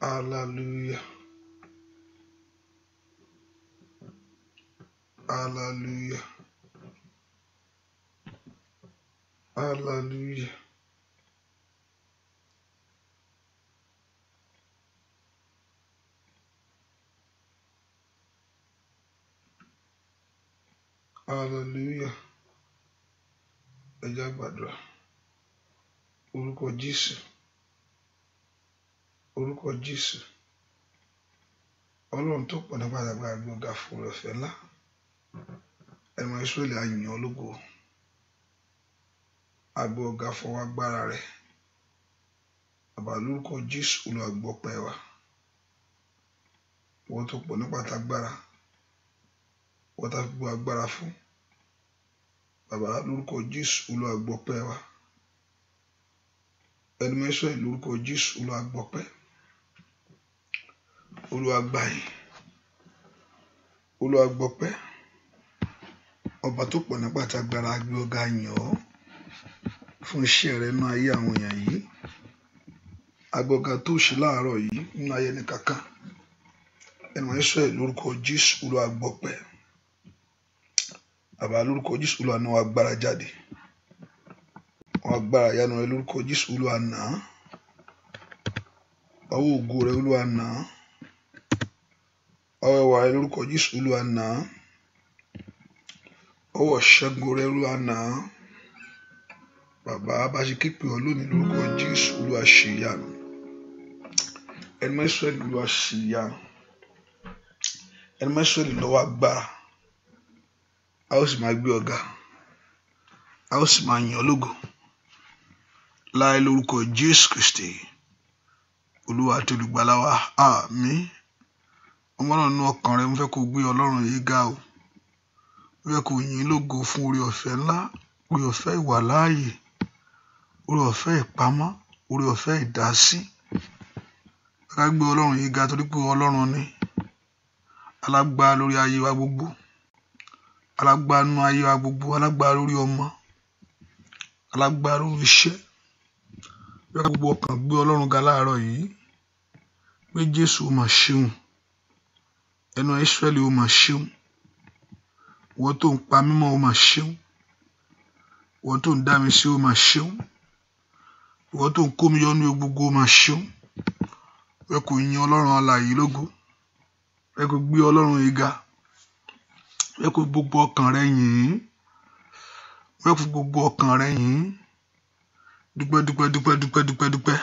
Hallelujah. Hallelujah. Hallelujah. Hallelujah. Ẹ jẹ́ á gbàdúrà. Orúkọ Jésù. Orúkọ Jésù. Ọlọ́run tó pọ̀ nípa àgbàgbà gbọ̀ngà fún ọ̀fẹ́ ńlá. Ẹ̀mọ Ísírẹ́lì á yìn ọ́ lógo. Àgbẹ̀ ọ̀gá fọwọ́ agbára rẹ̀. Bàbá lórúkọ Jésù Olúwa gbọ́ ọpẹ́ wa. Wọ́n tó pọ̀ nípa àgbára. Wọ́n tá fi gbọ́ agbára fún. Bàbá lórúkọ Jésù Olúwa gbọ́ ọpẹ́ wa. Ẹ̀mọ Ísírẹ́lì lórúkọ Jésù Olúwa gbọ́ ọpẹ́. Olúwa gbà yín. Olúwa gbọ́ ọpẹ́. Ọba tó pọ̀ nípa àgbára gbé ọ̀gá yìn ọ́ fún iṣẹ́ rẹ̀ nínú ayé àwọn èèyàn yìí. Agbọ̀gá tó ṣe láàárọ̀ yìí nínú ayé ní kankan. Ẹ̀mọ Ísírẹ́lì lórúkọ Jésù Olúwa gbọ́ ọpẹ́. Bàbá lórúkọ Jésù Olúwa náà agbára jáde. Wọ́n agbára yanu rẹ̀ lórúkọ Jésù Olúwa náà. Ọwọ́ ògo rẹ̀ Olúwa náà. Ọwọ́ ẹwà rẹ̀ lórúkọ Jésù Olúwa náà. Ọwọ́ ṣẹ́gun rẹ̀ Olúwa náà. Bàbá bá ṣe képe ọ lónìí lórúkọ Jésù Olúwa ṣe ìyanu. Ẹ̀mọ Ísírẹ́lì Olúwa ṣe ìyanu. Ẹ̀mọ Ísírẹ́lì lọ́wọ́ agbára. A ó sì máa gbé ọ̀gá. A ó sì máa yìn ọ́ lógo. Láì lórúkọ Jésù Kristi. Olúwa àti olùgbàlà wa. Àmín. Ọmọ náà nínú ọkàn rẹ mo fẹ́ kó gbé Ọlọ́run yìí ga o. Mo fẹ́ kó yìn lógo fún oore ọ̀fẹ́ ńlá, oore ọ̀fẹ́ ìwà láàyè, oore ọ̀fẹ́ ìpamọ́, oore ọ̀fẹ́ ìdásí. Ká gbé Ọlọ́run yìí ga torí pé Ọlọ́run ni alágbára lórí ayé wa gbogbo. Alágbára nínú ayé wa gbogbo, alágbára lórí ọmọ, alágbára lórí iṣẹ́. Bí wọ́n gbogbo ọkàn gbé Ọlọ́run ga láàárọ̀ yìí, pé Jésù ó mà ṣeun. Ẹnu Ísírẹ́lì ó mà ṣeun. Wọ́n tó ń pa mímọ́ ó mà ṣeun. Wọ́n tó ń dá mi sí ó mà ṣeun. Wọ́n tó ń kó mi yọ nínú gbogbo ó mà ṣeun. Ẹ kò yin Ọlọ́run alààyè lógo. Ẹ kò gbé Ọlọ́run yìí ga. Ẹ kò gbogbo ọkàn rẹ yìn. Ẹ kò gbogbo ọkàn rẹ yìn. Dúpẹ́ dúpẹ́ dúpẹ́ dúpẹ́ dúpẹ́ dúpẹ́.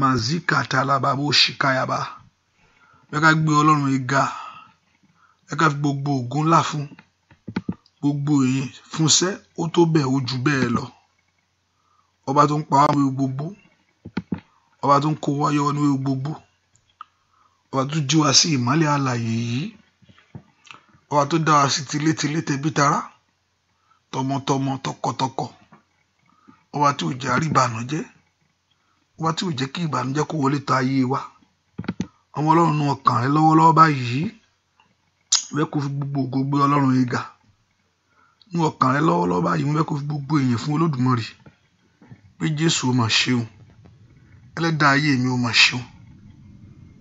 Mazika talababo shikayaba. Ẹ ká gbé Ọlọ́run yìí ga. Ẹ ká fi gbogbo ògo ńlá fún. Gbogbo èyí fúnṣẹ́ ó tó bẹ́ẹ̀ ó jù bẹ́ẹ̀ lọ. Ọba tó ń pa wá ní gbogbo. Ọba tó ń kó wá yọ ní gbogbo. Ọba tó jí wa sí ìmọ́lẹ̀ alààyè yìí. Ọba tó dá wa sí tilétilé tẹbítara. Tọmọtọmọ tọkọtọkọ. Ọba tí ò jẹ́ àrí ìbànújẹ́. Ọba tí ò jẹ́ kí ìbànújẹ́ kó wọlé tọ̀ ayé wa. Ọmọ Ọlọ́run nú ọkàn rẹ lọ́wọ́lọ́wọ́ báyìí. Wẹ́ kó fi gbogbo ògo gbé Ọlọ́run yìí ga. Nú ọkàn rẹ lọ́wọ́lọ́wọ́ báyìí wẹ́ kó fi gbogbo èyìn fún Olódùmarè. Pé Jésù ó mà ṣeun. Ẹlẹ́dàá ayé mi ó mà ṣeun.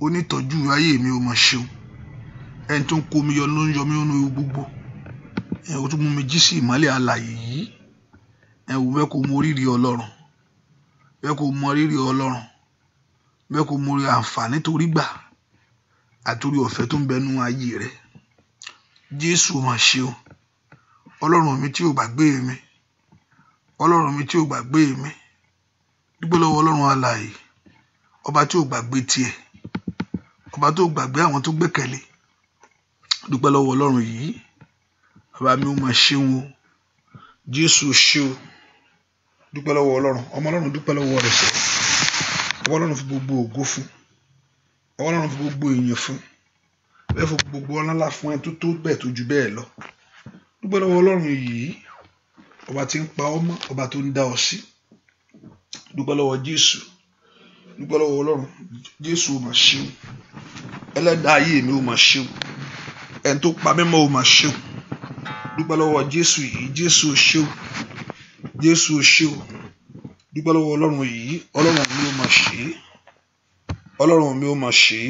Onítọ́jú ayé mi ó mà ṣeun. Ẹni tó ń kó mi yọ ló ń yọ mí nínú ewu gbogbo. Ẹ ó tún mú mi jí sí ìmọ́lẹ̀ alààyè yìí. Ẹ wò wẹ́ kó mọ rírì Ọlọ́run. Wẹ́ kó mọ rírì Ọlọ́run. Wẹ́ kó mọ rí àǹfààní tó rí gbà. Àtòrí ọ̀fẹ́ tó ń bẹ nínú ayé rẹ. Jésù ó mà ṣeun. Ọlọ́run mi tí ò gbàgbé mi. Ọlọ́run mi tí ò gbàgbé mi. Dúpẹ́ lọ́wọ́ Ọlọ́run alààyè. Ọba tí ò gbàgbé tiẹ̀. Ọba tó gbàgbé àwọn tó gbẹ́kẹ̀lé. Dúpẹ́ lọ́wọ́ Ọlọ́run yìí. Bàbá mi ó mà ṣeun o. Jésù ṣe o. Dúpẹ́ lọ́wọ́ Ọlọ́run. Ọmọ Ọlọ́run dúpẹ́ lọ́wọ́ rẹ̀ sẹ́. Ọmọ Ọlọ́run fi gbogbo ògo fún. Ọmọ Ọlọ́run fi gbogbo ìyìn fún. Bẹ́ẹ̀ fún gbogbo ọlọ́lá fún ẹ tó tó bẹ́ẹ̀ tó ju bẹ́ẹ̀ lọ. Dúpẹ́ lọ́wọ́ Ọlọ́run yìí. Ọba tí ń pa ọ́ mọ́, ọba tó ń dá ọ sí. Dúpẹ́ lọ́wọ́ Jésù. Dúpẹ́ lọ́wọ́ Ọlọ́run. Jésù ó mà ṣeun. Ẹlẹ́dàá ayé mi ó mà ṣeun. Ẹni tó pa mímọ́ ó mà ṣeun. Dúpẹ́ lọ́wọ́ Jésù yìí. Jésù ó ṣeun. Jésù ó ṣeun. Dúpẹ́ lọ́wọ́ Ọlọ́run yìí. Ọlọ́run mi ó mà ṣe. Ọlọ́run mi ó máa ṣe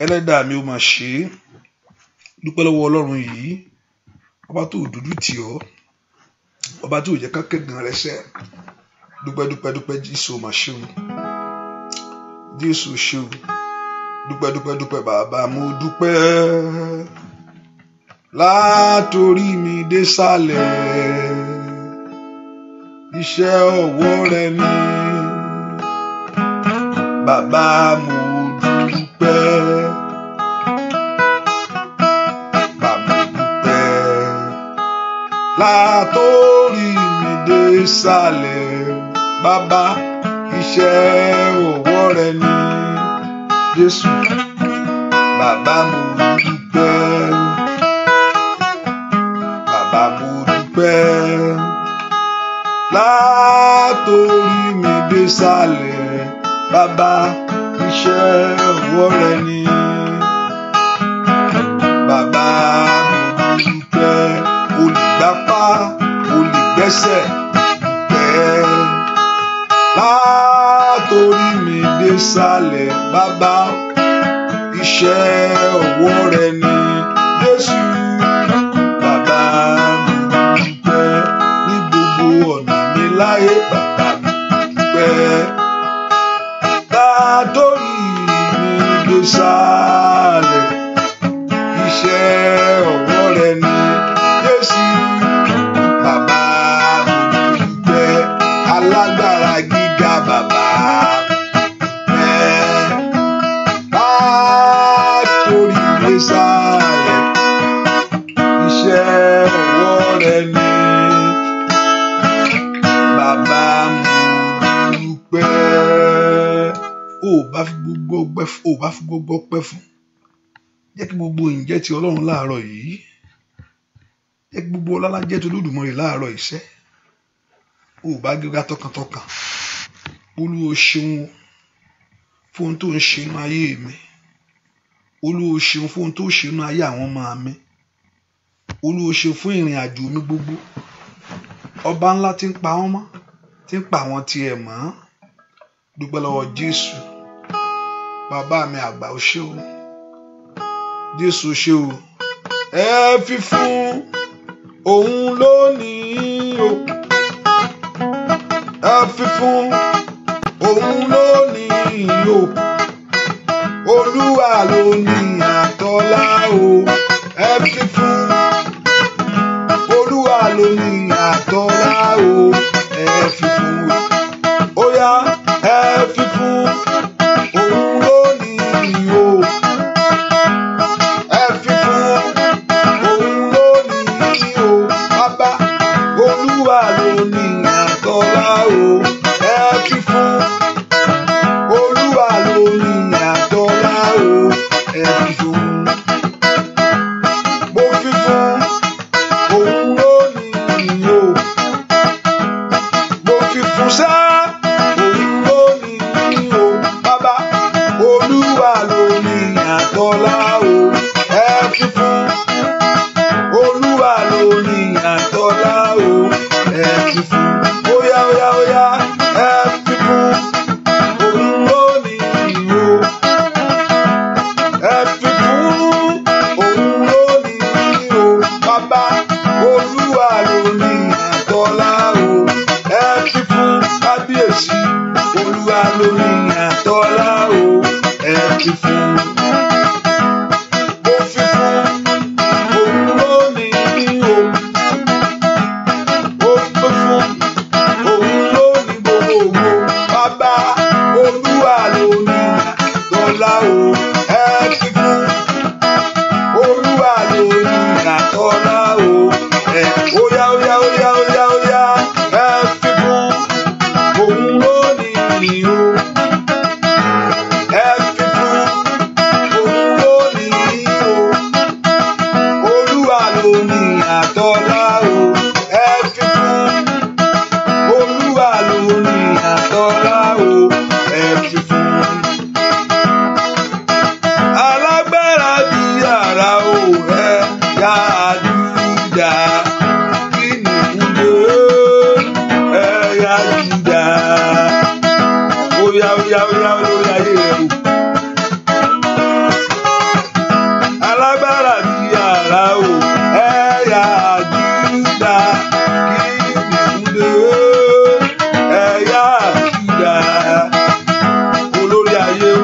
ẹlẹ́dàá mi ó máa ṣe dúpẹ́ lọ́wọ́ Ọlọ́run yìí ọba tó dúdú tì ọ́ ọba tó jẹ́ kákẹ́gàn rẹ sẹ́ dúpẹ́ Jésù ó máa ṣe o Jésù ṣe o dúpẹ́ bàbá mo dúpẹ́ látorí mi dé sàlẹ̀ iṣẹ́ ọwọ́ rẹ ni bàbá mo dúpẹ́ látorí mi dé sàlẹ̀ bàbá iṣẹ́ ọwọ́ rẹ ni Jésù bàbá mo dúpẹ́ látorí mi dé sàlẹ̀ bàbá iṣẹ́ ọwọ́ rẹ ni bàbá mo dúpẹ́ olùgbàpá olùgbẹ́sẹ̀ dúpẹ́ látorí mi dé sàlẹ̀ bàbá iṣẹ́ ọwọ́ rẹ ni Jésù bàbá mo dúpẹ́ ní gbogbo ọ̀nà mi láyé bàbá mo dúpẹ́ látorí mi dé sàlẹ̀ iṣẹ́ ọwọ́ rẹ ni Jésù bàbá mo dúpẹ́ alágbára gíga bàbá látorí dé sàlẹ̀ iṣẹ́ ọwọ́ rẹ ni bàbá mo dúpẹ́. Ó bá fi gbogbo ọpẹ́ fún jẹ́ kí gbogbo ìyìn jẹ́ ti Ọlọ́run láàárọ̀ yìí jẹ́ kí gbogbo ọlá jẹ́ ti Olódùmarè láàárọ̀ iṣẹ́ ó bá gíga tọkàntọkàn Olúwa ṣeun fún ohun tó ń ṣe inú ayé mi Olúwa ṣeun fún ohun tó ń ṣe inú ayé àwọn ọmọ mi Olúwa ṣeun fún ìrìn àjò mi gbogbo ọba ńlá tí ń pa wọ́n mọ́ tí ń pa àwọn tiẹ̀ mọ́ dúpẹ́ lọ́wọ́ Jésù bàbá mi àgbà ó ṣé o Jésù ṣé o ẹ fi fún òun lónìí o ẹ fi fún òun lónìí o Olúwa lónìí àtọ́lá o ẹ fi fún Olúwa lónìí àtọ́lá o ẹ fi fún ó yá ẹ fi fún òun lónìí o ẹ fi fún òun lónìí o bàbá Olúwa lónìí àtọ́lá o ẹ fi fún Olúwa lónìí àtọ́lá o ẹ fi fún mo fi fún òun lónìí o mo fi fún. oya lórí ayé rẹ o. Alágbára bí àrá o, ẹ̀yà Júdà kìdìmúdé, ẹ̀yà Júdà olórí ayé o,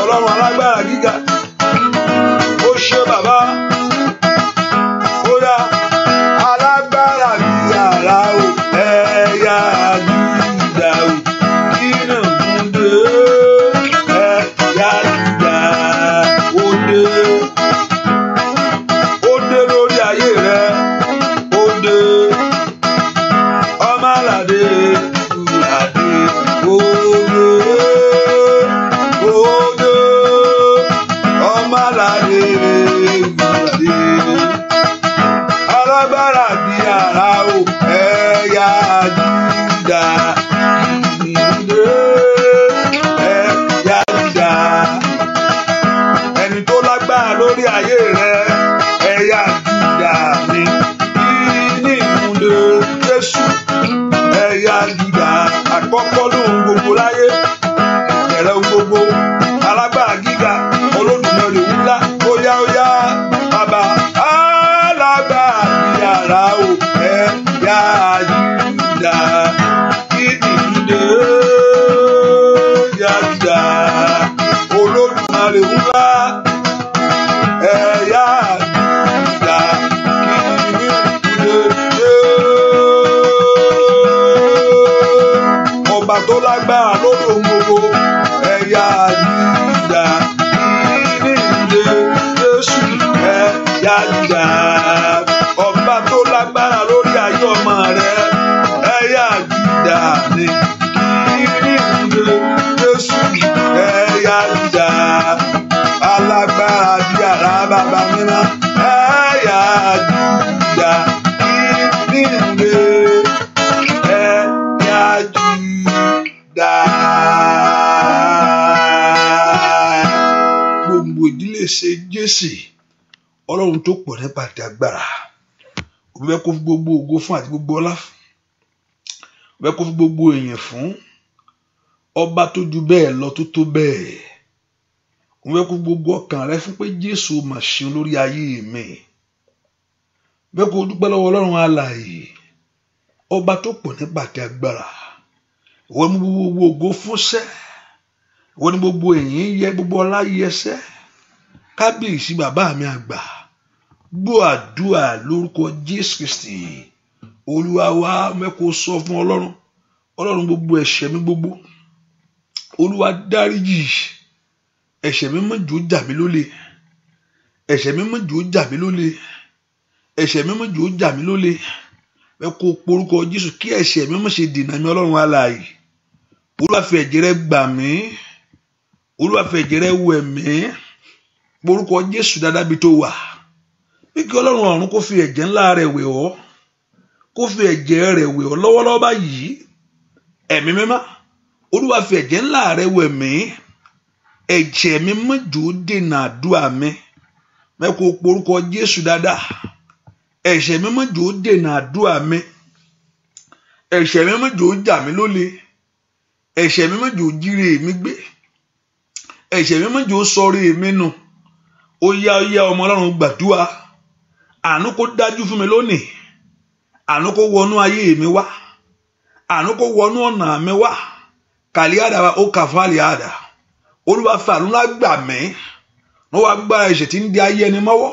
Ọlọ́run alágbára gíga. Ó ṣe bàbá, ó yá alágbára bí àrá o, ẹ̀yà Júdà o kìdìmúdé, ẹ̀yà Júdà òde. Òde lórí ayé rẹ, òde ọmọlàdé ìlàdé, òde ọmọlàdé ìlàdé. Alágbára bí àrá o, ẹ̀yà Júdà kìdìmúdé, ẹ̀yà Júdà. Ẹni tó lágbára lórí ayé rẹ, ẹ̀yà Júdà ni kìdìmúdé Jésù, ẹ̀yà Júdà àkọ́kọ́ lóhun gbogbo láyé, ìbẹ̀rẹ̀ ohun gbogbo, alágbára gíga, Olódùmarè ńlá. Óyá bàbá alágbára bí àrá o, ẹ̀yà Júdà kìdìmúdé, ẹ̀yà Júdà Olódùmarè ńlá, ẹ̀yà Júdà kìdìmúdé. Ọba tó lágbára lórí ohun gbogbo, ẹ̀yà Júdà kìdìmúdé Jésù, ẹ̀yà Júdà. Ọba tó lágbára lórí ayé ọmọ rẹ, ẹ̀yà Júdà ni kìdìmúdé Jésù, ẹ̀yà Júdà. Alágbára bí àrá bàbá mímọ́, ẹ̀yà Júdà kìdìmúdé, ẹ̀yà Júdà. Gbogbo ìdílé ṣe Jésù, Ọlọ́run tó pọ̀ nípa ti agbára. Ó fẹ́ kó fi gbogbo ògo fún àti gbogbo ọlá fún. Ó fẹ́ kó fi gbogbo èèyàn fún ọba tó ju bẹ́ẹ̀ lọ tó tó bẹ́ẹ̀. Ó fẹ́ kó gbogbo ọkàn rẹ fún pé Jésù mà ṣe lórí ayé mi. Ó fẹ́ kó dúpẹ́ lọ́wọ́ Ọlọ́run alààyè, ọba tó pọ̀ nípa ti agbára. Ìwọ ni gbogbo ògo fún sẹ́, ìwọ ni gbogbo èyìn yẹ, gbogbo ọlá yẹ sẹ́. Kábíyèsí bàbá mi àgbà, gbọ́ àdúrà lórúkọ Jésù Kristi. Olúwa wa mẹ́kọ̀ọ́ sọ fún Ọlọ́run gbogbo ẹ̀ṣẹ̀ mi gbogbo, Olúwa dáríjì. Ẹ̀ṣẹ̀ mi má jò jà mí lólè, ẹ̀ṣẹ̀ mi má jò jà mí lólè, ẹ̀ṣẹ̀ mi má jò jà mí lólè. Mẹ́kọ̀ọ́ porúkọ Jésù kí ẹ̀ṣẹ̀ mi má ṣe dènà mi, Ọlọ́run alààyè. Olúwa fi ẹ̀jẹ̀ rẹ gbà mí, Olúwa fi ẹ̀jẹ̀ rẹ wẹ̀ mí. Porúkọ Jésù dáadáa bí tó wà. Bí kí Ọlọ́run ọ̀run kó fi ẹ̀jẹ̀ ńlá rẹ̀ wẹ̀ ọ́, kó fi ẹ̀jẹ̀ rẹ̀ wẹ̀ ọ́ lọ́wọ́lọ́wọ́ báyìí. Ẹ̀mí mímọ́, Olúwa fi ẹ̀jẹ̀ ńlá rẹ̀ wẹ̀ mí. Ẹ̀jẹ̀ mi má jò dènà àdúrà mi. Mẹ́kọ̀ọ́ porúkọ Jésù dáadáa. Ẹ̀ṣẹ̀ mi má jò dènà àdúrà mi. Ẹ̀ṣẹ̀ mi má jò jà mí lólè. Ẹ̀ṣẹ̀ mi má jò jíire mi gbé. Ẹ̀ṣẹ̀ mi má jò sọrí mi nù. Ó yá ọmọ Ọlọ́run gbàdúrà. Àánú kó dájú fún mi lónìí. Àánú kó wọnú ayé mi wá. Àánú kó wọnú ọ̀nà mi wá. Kàlíàdà wa ó kàfàlíàdà. Olúwa fàánú lágbà mí. Ló wá gbá ẹ̀ṣẹ̀ tí ń di ayé ẹni mọ́wọ́.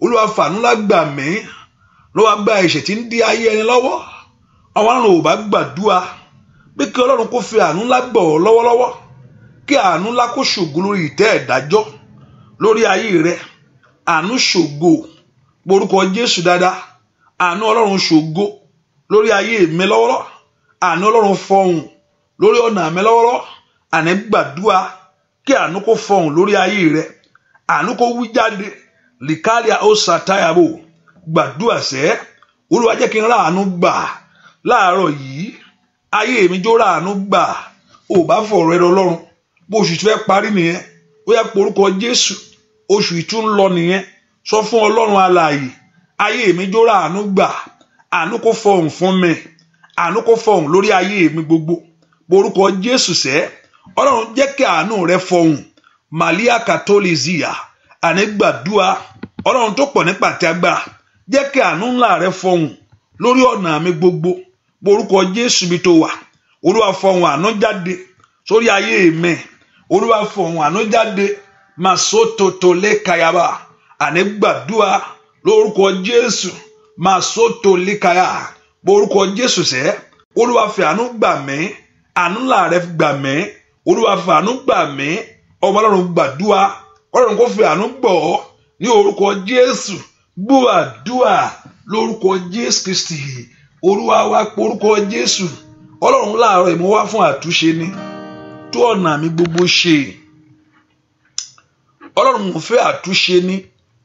Olúwa fàánú lágbà mí. Ló wá gbá ẹ̀ṣẹ̀ tí ń di ayé ẹni lọ́wọ́. Àwọn Ọlọ́run ò bá gbàdúrà bí kí Ọlọ́run kó fi àánú lágbà ọ́ lọ́wọ́lọ́wọ́. Kí àánú lá kó ṣògo lórí ìtẹ́ ìdájọ́ lórí ayé rẹ. Àánú ṣògo porúkọ Jésù dáadáa. Àánú Ọlọ́run ṣògo lórí ayé mi lọ́wọ́lọ́wọ́. Àánú Ọlọ́run fọhùn lórí ọ̀nà mi lọ́wọ́lọ́wọ́. Àní gbàdúrà kí àánú kó fọhùn lórí ayé rẹ. Àánú kó wí jáde lìkálíà ó sàtáyàbò. Gbàdúrà sẹ́, Olúwa jẹ́ kí n rá àánú gbà láàárọ̀ yìí. Ayé mi jó rá àánú gbà. Ò bá fọ̀rọ̀ ẹ̀rọ Ọlọ́run bó oṣù tí fẹ́ parí nìyẹn. Ó yá porúkọ Jésù, oṣù ìtún lọ nìyẹn. Sọ fún Ọlọ́run alààyè, ayé mi jó rá àánú gbà. Àánú kó fọhùn fún mi. Àánú kó fọhùn lórí ayé mi gbogbo. Porúkọ Jésù sẹ́, Ọlọ́run jẹ́ kí àánú rẹ fọhùn Malia Katolizia ànígbàdúà Ọlọ́run tó pọ̀ nípa àti agbára jẹ́ kí àánú ńlá rẹ fọhùn lórí ọ̀nà mi gbogbo borúkọ Jésù bí tó wà Olúwa fọhùn àánú jáde sórí ayé mi Olúwa fọhùn àánú jáde masototo lekayaba ànígbàdúà lórúkọ Jésù masoto lekaya borúkọ Jésù sẹ́ Olúwa fi àánú gbà mí àánú ńlá rẹ gbà mí Olúwa fi àánú gbà mí ọmọ Ọlọ́run gbàdúà Ọlọ́run kó fi àánú gbọ́ ní orúkọ Jésù gbọ́ àdúà lórúkọ Jésù Kristi Olúwa wá porúkọ Jésù Ọlọ́run láàárọ̀ ìmọ̀ wá fún àtúnṣe ni tó ọ̀nà mi gbogbo ṣe Ọlọ́run mo fẹ́ àtúnṣe ni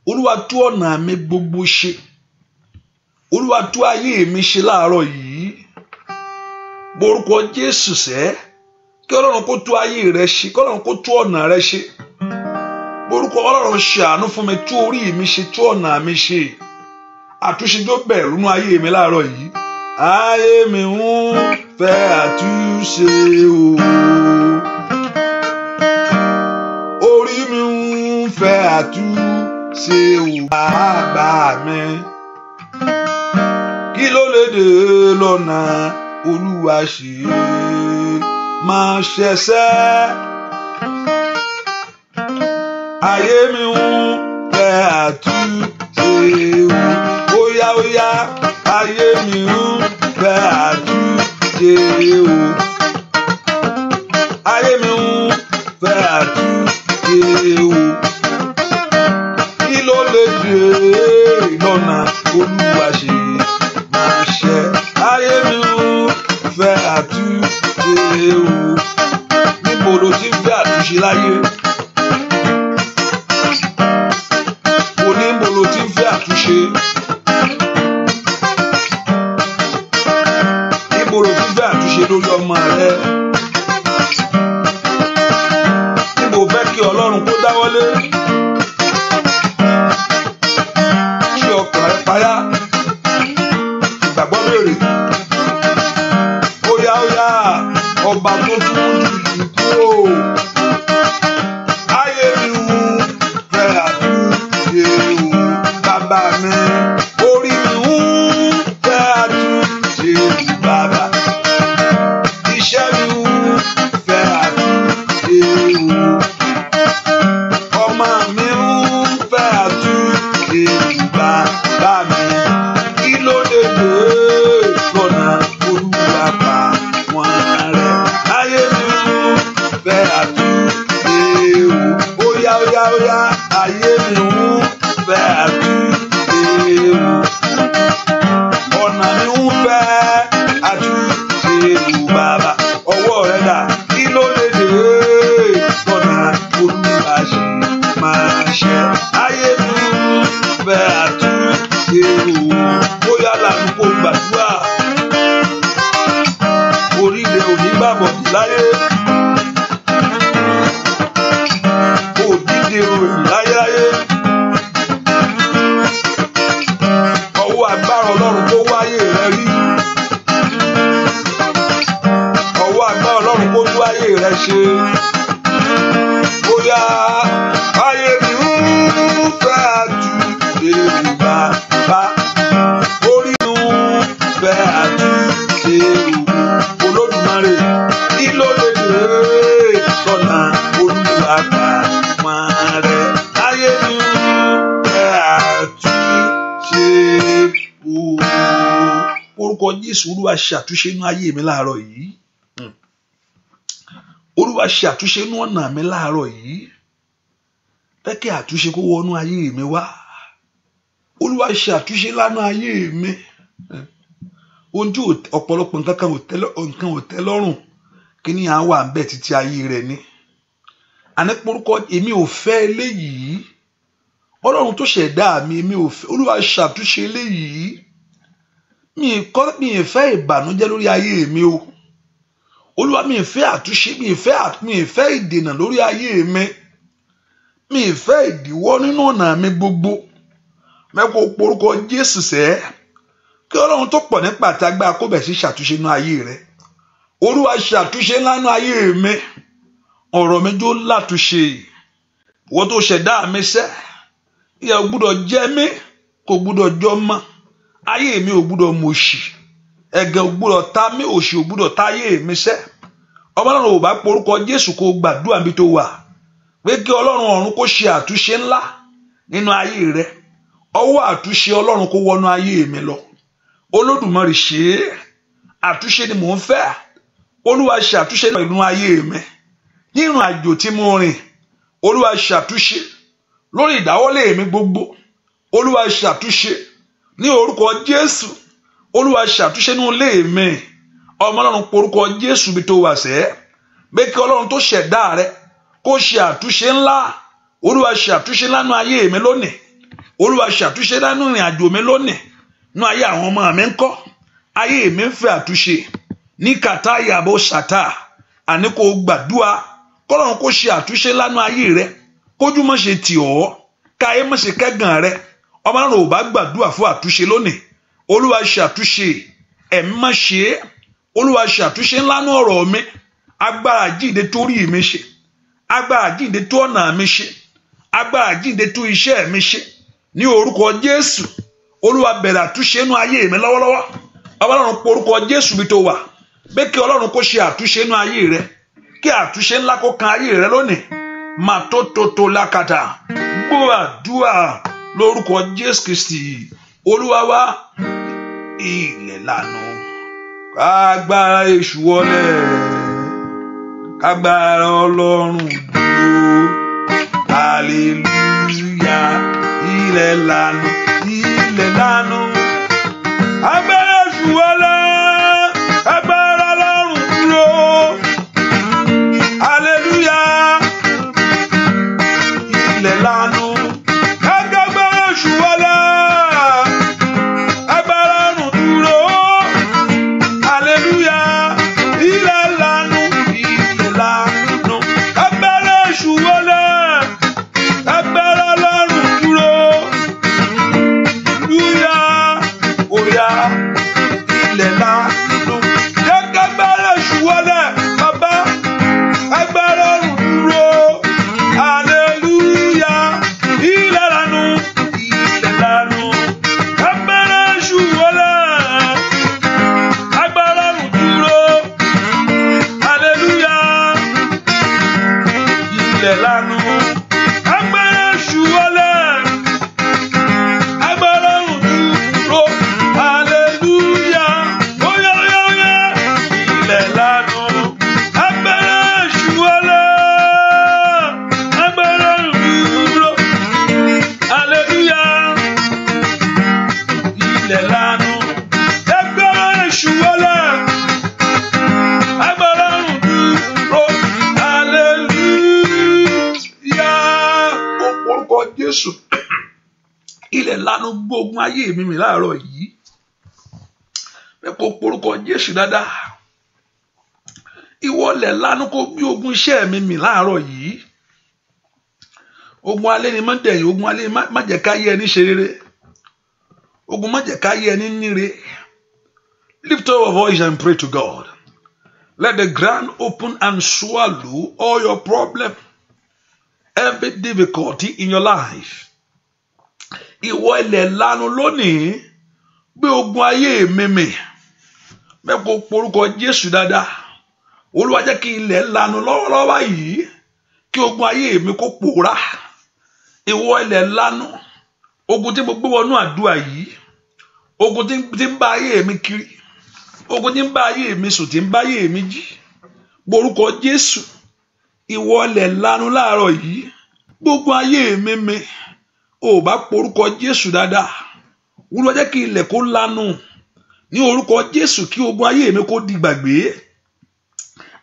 Olúwa tó ọ̀nà mi gbogbo ṣe Olúwa tó ayé mi ṣe láàárọ̀ yìí borúkọ Jésù sẹ́ kí Ọlọ́run kó tó ayé rẹ ṣe kí Ọlọ́run kó tó ọ̀nà rẹ ṣe borúkọ Ọlọ́run ṣe àánú fún mi tó orí mi ṣe tó ọ̀nà mi ṣe àtúnṣe tó bẹ̀rù nínú ayé mi láàárọ̀ yìí ayé mi ń fẹ́ àtúnṣe o orí mi ń fẹ́ àtúnṣe o bàbá mi kí ló lè dé lọ́nà Olúwa ṣe máa ṣẹ̀ṣẹ̀ ayé mi ń fẹ́ àtúnṣe o óyá ayé mi ń fẹ́ àtúnṣe o ayé mi ń fẹ́ àtúnṣe o kí ló lè dé lọ́nà Olúwa ṣe máa ṣe ayé mi ń fẹ́ àtúnṣe o níbo ló ti ń fẹ́ àtúnṣe láyé oníbo ló ti ń fẹ́ àtúnṣe níbo ló ti ń fẹ́ àtúnṣe lórí ọmọ rẹ níbo fẹ́ kí Ọlọ́run kó dáwọ́lé kí ọkàn rẹ payá ìgbàgbọ́ béèrè óyá ọba tó tún jù kúrò ayé mi ń fẹ́ àtúnṣe o bàbá mi orí mi ń fẹ́ àtúnṣe o bàbá iṣẹ́ mi ń fẹ́ àtúnṣe o ọmọ mi ń fẹ́ àtúnṣe o bàbá mi kí ló dé dé lọ́nà Olúwa pa wọ́n rẹ́ ayé mi ń fẹ́ àtúnṣe o óyá ayé mi ń fẹ́ àtúnṣe o ọ̀nà mi ń fẹ́ àtúnṣe o bàbá ọwọ́ rẹ dà kí ló lè dé lọ́nà Olúwa ṣe máa ṣe ayé mi ń fẹ́ àtúnṣe o óyá lànà kó gbàdúrà orílẹ̀ òní gbàgbọ́ láyé òdìdè òyìn láyéláyé ọwọ́ agbára Ọlọ́run tó wáyé rẹ rí ọwọ́ agbára Ọlọ́run kó tó ayé rẹ ṣe bóyá ayé mi ń fẹ́ àtúnṣe bàbá orí mi ń fẹ́ àtúnṣe Olódùmarè kí ló lè dé lọ́nà Olúwa pa wọ́n rẹ́ ayé mi ń fẹ́ àtúnṣe orúkọ Jésù Olúwa ṣe àtúnṣe inú ayé mi láàárọ̀ yìí Olúwa ṣe àtúnṣe inú ọ̀nà mi láàárọ̀ yìí fẹ́ kí àtúnṣe kó wọnú ayé mi wá Olúwa ṣe àtúnṣe lánàá ayé mi ohun tí ọ̀pọ̀lọpọ̀ nǹkan ò tẹ́ lọ́rùn kí ni à ń wà ń bẹ̀ títí ayé rẹ̀ ni àní porúkọ èmi ò fẹ́ eléyìí Ọlọ́run tó ṣẹ̀dá mi èmi ò fẹ́ Olúwa ṣàtúnṣe eléyìí mi ì fẹ́ ìbànújẹ́ lórí ayé mi o Olúwa mi ì fẹ́ àtúnṣe mi ì fẹ́ ìdènà lórí ayé mi mi ì fẹ́ ìdíwọ́ nínú ọ̀nà mi gbogbo mẹ́kọ̀ọ́ porúkọ Jésù sẹ́ kí Ọlọ́run tó pọ̀ nípa àti agbára kó bẹ̀ sí ṣàtúnṣe nínú ayé rẹ Olúwa ṣàtúnṣe ńlá nínú ayé mi ọ̀rọ̀ mi jó látúnṣe ìwọ tó ṣẹ̀dá mi sẹ́ ìyà ò gbúdọ̀ jẹ mí kò gbúdọ̀ jọ mọ́ ayé mi ò gbúdọ̀ mọ̀ṣì ẹ̀gàn ò gbúdọ̀ ta mí òṣì ò gbúdọ̀ ta ayé mi sẹ́ ọmọ Ọlọ́run ò bá porúkọ Jésù kó gbàdúrà mi tó wà pé kí Ọlọ́run ọ̀run kó ṣe àtúnṣe ńlá nínú ayé rẹ ọwọ́ àtúnṣe Ọlọ́run kó wọnú ayé mi lọ Olódùmarè ṣe àtúnṣe ni mò ń fẹ́ Olúwa ṣe àtúnṣe nínú ayé mi nínú àjò tí mo rìn Olúwa ṣe àtúnṣe lórí ìdáwọ́lé mi gbogbo Olúwa ṣe àtúnṣe ní orúkọ Jésù Olúwa ṣe àtúnṣe nínú ilé mi ọmọ Ọlọ́run porúkọ Jésù bí tó wà sẹ́ pé kí Ọlọ́run tó ṣẹ̀dá rẹ kó ṣe àtúnṣe ńlá Olúwa ṣe àtúnṣe lánú ayé mi lónìí Olúwa ṣe àtúnṣe lánú ìrìn àjò mi lónìí nínú ayé àwọn ọmọ mi ńkọ́ ayé mi ń fẹ́ àtúnṣe ní kàtá ìyàbọ̀ ṣàtà àní kò gbàdúrà kọ́lọ́run kó ṣe àtúnṣe lánú ayé rẹ kójú má ṣe tì ọ́ káyé má ṣe kẹ́gàn rẹ ọmọ Ọlọ́run ò bá gbàdúrà fún àtúnṣe lónìí Olúwa ṣe àtúnṣe ẹ̀mí má ṣe Olúwa ṣe àtúnṣe ńlánú ọ̀rọ̀ mi agbára jíǹde tó rí mi ṣe agbára jíǹde tó ọ̀nà mi ṣe agbára jíǹde tó iṣẹ́ mi ṣe ní orúkọ Jésù Olúwa bẹ̀rẹ̀ àtúnṣe nínú ayé mi lọ́wọ́lọ́wọ́ ọmọ Ọlọ́run porúkọ Jésù bí tó wà pé kí Ọlọ́run kó ṣe àtúnṣe nínú ayé rẹ kí àtúnṣe ńlá kó kan ayé rẹ lónìí máa tó lákàtà gbọ́ àdúrà lórúkọ Jésù Kristi Olúwa wa ilẹ̀ lànà agbára èṣù wọlé agbára Ọlọ́run dúró hallelujah ilẹ̀ lànà agbára èṣù wọlé agbára Ọlọ́run dúró hallelujah ilẹ̀ lànà agbára èṣù wọlé agbára Ọlọ́run dúró hallelujah ilẹ̀ lànà agbára èṣù wọlé agbára Ọlọ́run dúró hallelujah oya ilẹ̀ lànà agbára èṣù wọlé bàbá agbára Ọlọ́run dúró hallelujah ilẹ̀ lànà agbára èṣù wọlé agbára Ọlọ́run dúró hallelujah ilẹ̀ lànà agbára èṣù wọlé agbára Ọlọ́run dúró hallelujah oya ilẹ̀ lànà agbára èṣù wọlé agbára Ọlọ́run dúró hallelujah ilẹ̀ lànà agbára èṣù wọlé agbára Ọlọ́run dúró hallelujah orúkọ Jésù ilẹ̀ lànà gbógun ayé mi láàárọ̀ yìí mẹ́kọ̀ọ́ porúkọ Jésù dáadáa ìwọlẹ̀ lànà kó gbé ogun iṣẹ́ mi láàárọ̀ yìí ogun alẹ́ ni má dẹ̀yìn ogun alẹ́ má jẹ́ ká yẹ ẹni ṣe rere ogun má jẹ́ ká yẹ ẹni níre lift up your voice and pray to God. Let the ground open and swallow all your problem, every difficulty in your life. Ìwọ ilẹ̀ lanu lónìí gbé ogun ayé mímì mẹ́kọ̀ọ́ porúkọ Jésù dáadáa Olúwa jẹ́ kí ilẹ̀ lanu lọ́wọ́lọ́wọ́ yìí kí ogun ayé mi kó pòórá. Ìwọ ilẹ̀ lanu ogun tí mo gbé wọnú àdúrà yìí ogun tí ń bá ayé mi kiri ogun tí ń bá ayé mi sùn tí ń bá ayé mi jí porúkọ Jésù ìwọ ilẹ̀ lanu láàárọ̀ yìí gbogbo ayé mímì ó bá porúkọ Jésù dáadáa Olúwa jẹ́ kí ilẹ̀ kó lanu ní orúkọ Jésù kí ogun ayé mi kó di gbàgbé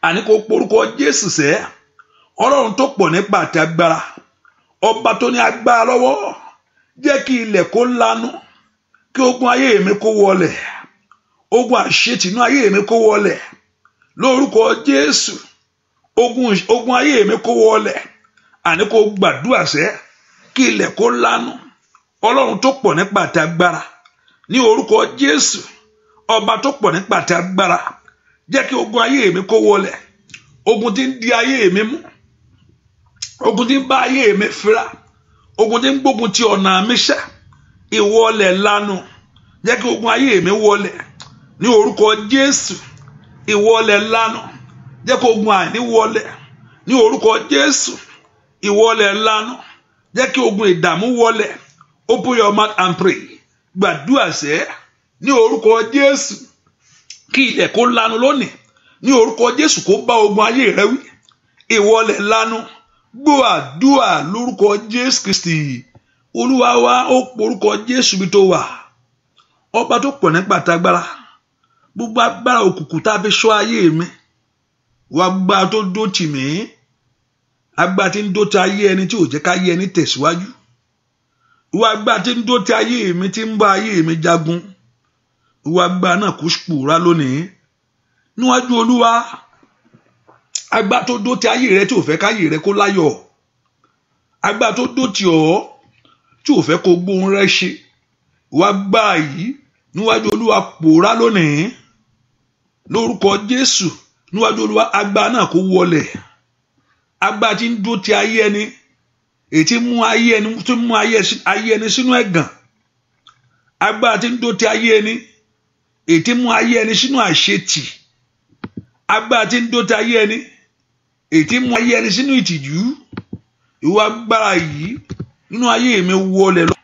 àní kó porúkọ Jésù sẹ́ Ọlọ́run tó pọ̀ nípa àti agbára ọba tó ní agbára lọ́wọ́ jẹ́ kí ilẹ̀ kó lanu kí ogun ayé mi kó wọlẹ̀ ogun àṣetìnú ayé mi kó wọlẹ̀ lórúkọ Jésù ogun ayé mi kó wọlẹ̀ àní kó gbàdúrà sẹ́ kí ilẹ̀ kó lanu Ọlọ́run tó pọ̀ nípa àti agbára ní orúkọ Jésù ọba tó pọ̀ nípa àti agbára jẹ́ kí ogun ayé mi kó wọlẹ̀ ogun tí ń di ayé mi mú ogun tí ń bá ayé mi fira, ogun tí ń gbógun ti ọ̀nà mi ṣẹ́, ìwọlẹ̀ lanu, jẹ́ kí ogun ayé mi wọlẹ̀ ní orúkọ Jésù. Ìwọlẹ̀ lanu, jẹ́ kí ogun àìní wọlẹ̀ ní orúkọ Jésù. Ìwọlẹ̀ lanu, jẹ́ kí ogun ìdààmú wọlẹ̀. Open your mouth and pray. Gbàdúrà sẹ́ ní orúkọ Jésù. Kí ilẹ̀ kó lanu lónìí ní orúkọ Jésù, kó bá ogun ayé rẹ wí. Ìwọlẹ̀ lanu, gbọ́ àdúrà lórúkọ Jésù Kristi. Olúwa wa, ó porúkọ Jésù bí tó wà. Ọba tó pọ̀ nípa tagbára, gbogbo agbára òkùnkùn tá a fi ṣọ́ ayé mi, wá gbá tó dó tì mí, agbá tí ń dó ti ayé ẹni tí ò jẹ́ ká ayé ẹni tẹ̀síwájú, wá gbá tí ń dó ti ayé mi, tí ń bá ayé mi jagun, wá gbá náà kó pòórá lónìí níwájú Olúwa. Agbá tó dó ti ayé rẹ tí ò fẹ́ ká ayé rẹ kó láyọ̀, agbá tó dó ti ọ́ tí ò fẹ́ kó gbóhùn rẹ ṣe, wá gbá yìí níwájú Olúwa, pòórá lónìí lórúkọ Jésù. Níwájú Olúwa, agbá náà kó wọlẹ̀. Agbá tí ń dó ti ayé ẹni, èyí tí mú ayé ẹni, tí mú ayé ẹni sínú ẹ̀gàn. Agbá tí ń dó ti ayé ẹni, èyí tí mú ayé ẹni sínú àṣetì. Agbá tí ń dó ti ayé ẹni, èyí tí mú ayé ẹni sínú ìtìjú. Ìwọ agbára yìí nínú ayé mi wọlẹ̀ lọ.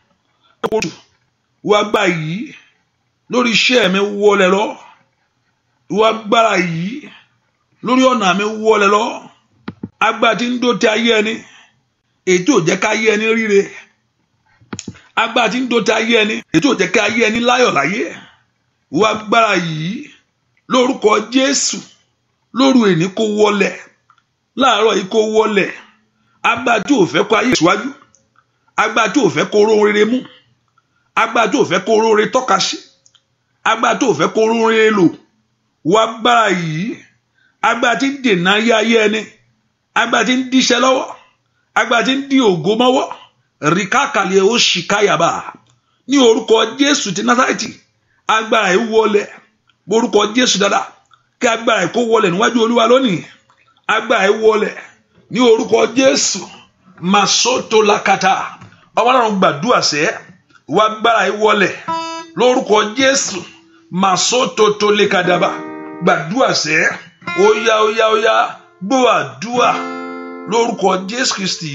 Ìwọ agbára yìí lórí iṣẹ́ mi wọlẹ̀ lọ. Ìwọ agbára yìí lórí ọ̀nà mi wọlẹ̀ lọ. Agbára tí ń dó ti ayé ẹni, èyí tí ò jẹ́ ká ayé ẹni ríre. Agbára tí ń dó ti ayé ẹni, èyí tí ò jẹ́ ká ayé ẹni láyọ̀ láyé. Ìwọ agbára yìí lórúkọ Jésù, lóru èní kó wọlẹ̀, láàárọ̀ yìí kó wọlẹ̀. Agbára tí ò fẹ́ kó ayé síwájú, agbára tí ò fẹ́ kó róhun rere mú, agbára tí ò fẹ́ kó róhun rere tọ́ka sí, agbára tí ò fẹ́ kó róhun rere lò. Ìwọ agbára yìí, agbára tí ń dènà ayé ẹni, agbára tí ń díṣẹ́ lọ́wọ́, agbára tí ń dí ògo mọ́wọ́, ríkàkàlẹ̀ ó ṣìkáyàbá ní orúkọ Jésù ti Násárẹ́tì. Agbára yìí wọlẹ̀ orúkọ Jésù dáadáa, kí agbára yìí kó wọlẹ̀ níwájú Olúwa lónìí. Agbára yìí wọlẹ̀ ní orúkọ Jésù. Masoto lakata, Ọlọ́run gbàdúrà sẹ́, ìwọ agbára yìí wọlẹ̀ lórúkọ Jésù. Masoto tó lè kadàbà, gbàdúrà sẹ́, óyá óyá óyá, gbọ́ àdúrà lórúkọ Jésù Kristi.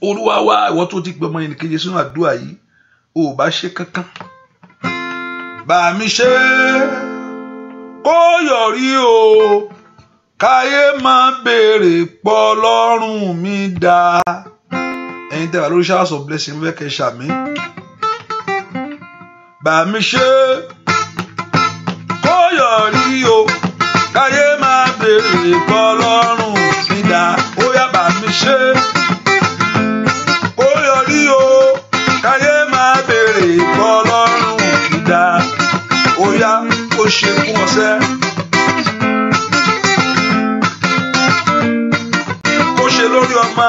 Olúwa wa, ìwọ tó ti gbé ọmọ yẹn kéje sínú àdúrà yìí, ò bá ṣe kankan. Bá mi ṣe kó yọrí o, káyé máa béèrè pọ̀ lọ́rùn mi dá. Ẹ̀yin tẹ́ wà lórí Showers of Blessing fẹ́ kẹ́ ṣàmì. Bá mi ṣe kó yọrí o, káyé máa béèrè pọ̀ lọ́rùn mi dá. Ó yá bá mi ṣe kó yọrí o, káyé máa béèrè pọ̀ lọ́rùn mi dá. Ó yá ó ṣe fún ọ̀sẹ̀. Ó ṣe lórí ọmọ.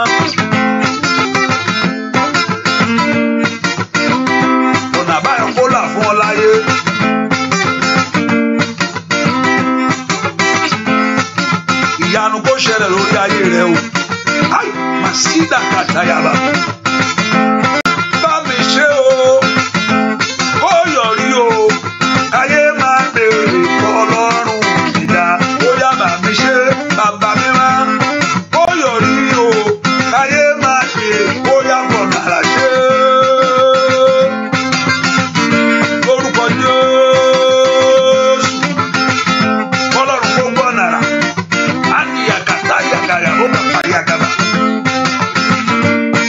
Ọ̀nà àbáyọ kó là fún ọ láyé. Ìyanu kó ṣẹlẹ̀ lórí ayé rẹ o. Ai, màsídà kàdáyàbá. Bá mi ṣe o, ó yọrí o, káyé máa béèrè pọ̀ lọ́rùn mi dá. Ó yá bá mi ṣe, bàbá mi máa. Ó yọrí o, káyé máa béèrè, ó yá bọ̀nà àrà ṣe. Lórúkọ Jésù, Ọlọ́run kó gbọ́nà àrà. Á ní yàkàtà yàkàrà, ó kà pa yàkàbà.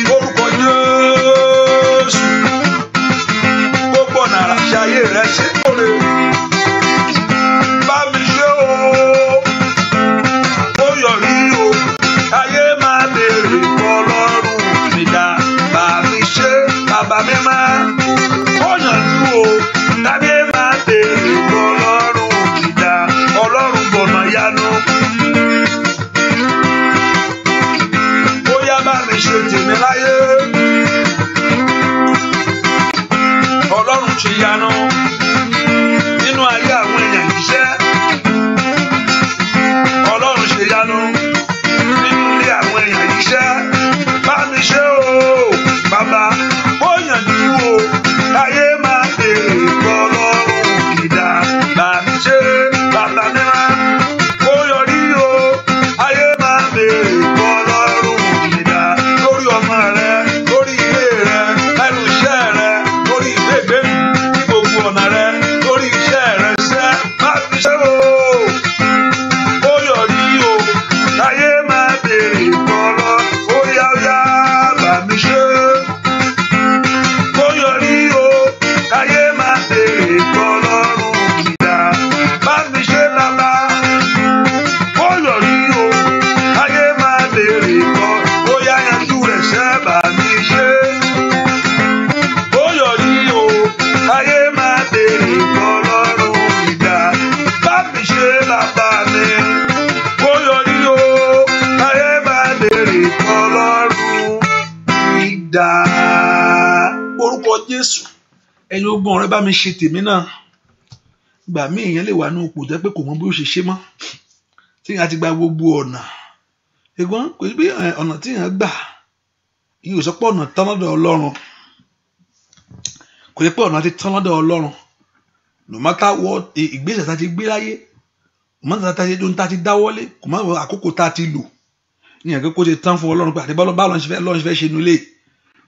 Lórúkọ Jésù, kó gbọ́nà àrà ṣe ayé rẹ ṣe kóre. Bá mi ṣe o, ó yọrí o, ayé máa béèrè pọ̀ lọ́rùn mi dá. Bá mi ṣe, bàbá mi máa. Ó yànjú o, ayé máa béèrè pọ̀ lọ́rùn mi dá. Ọlọ́run gbọ̀nà yanu. Ó yá bá mi ṣe tèmi láyé. Ọlọ́run ṣe yanu nínú ayé àwọn èèyàn iṣẹ́. Ọlọ́run ṣe yanu nínú ilé àwọn èèyàn iṣẹ́. Jésù ẹ̀yin ogun ọ̀rẹ́ bá mi ṣe tèmi náà. Gbà mí èèyàn lè wà ní ipò jẹ́ pé kò mọ bí ó ṣe ṣe mọ́ tí èèyàn ti gba gbogbo ọ̀nà ẹ̀gbọ́n kò sí bí ọ̀nà tí èèyàn gbà yìí ò sọ pé ọ̀nà tán lọ́dọ̀ Ọlọ́run kò sí pé ọ̀nà ti tán lọ́dọ̀ Ọlọ́run no matter what ìgbésẹ̀ tá a ti gbé láyé no matter tá a ti dún tá a ti dáwọ́lé kò má àkókò tá a ti lò ní ẹ̀kọ́ kó ti tán fún Ọlọ́run pé àti báwo lọ́n ṣe fẹ́ ṣe nulẹ̀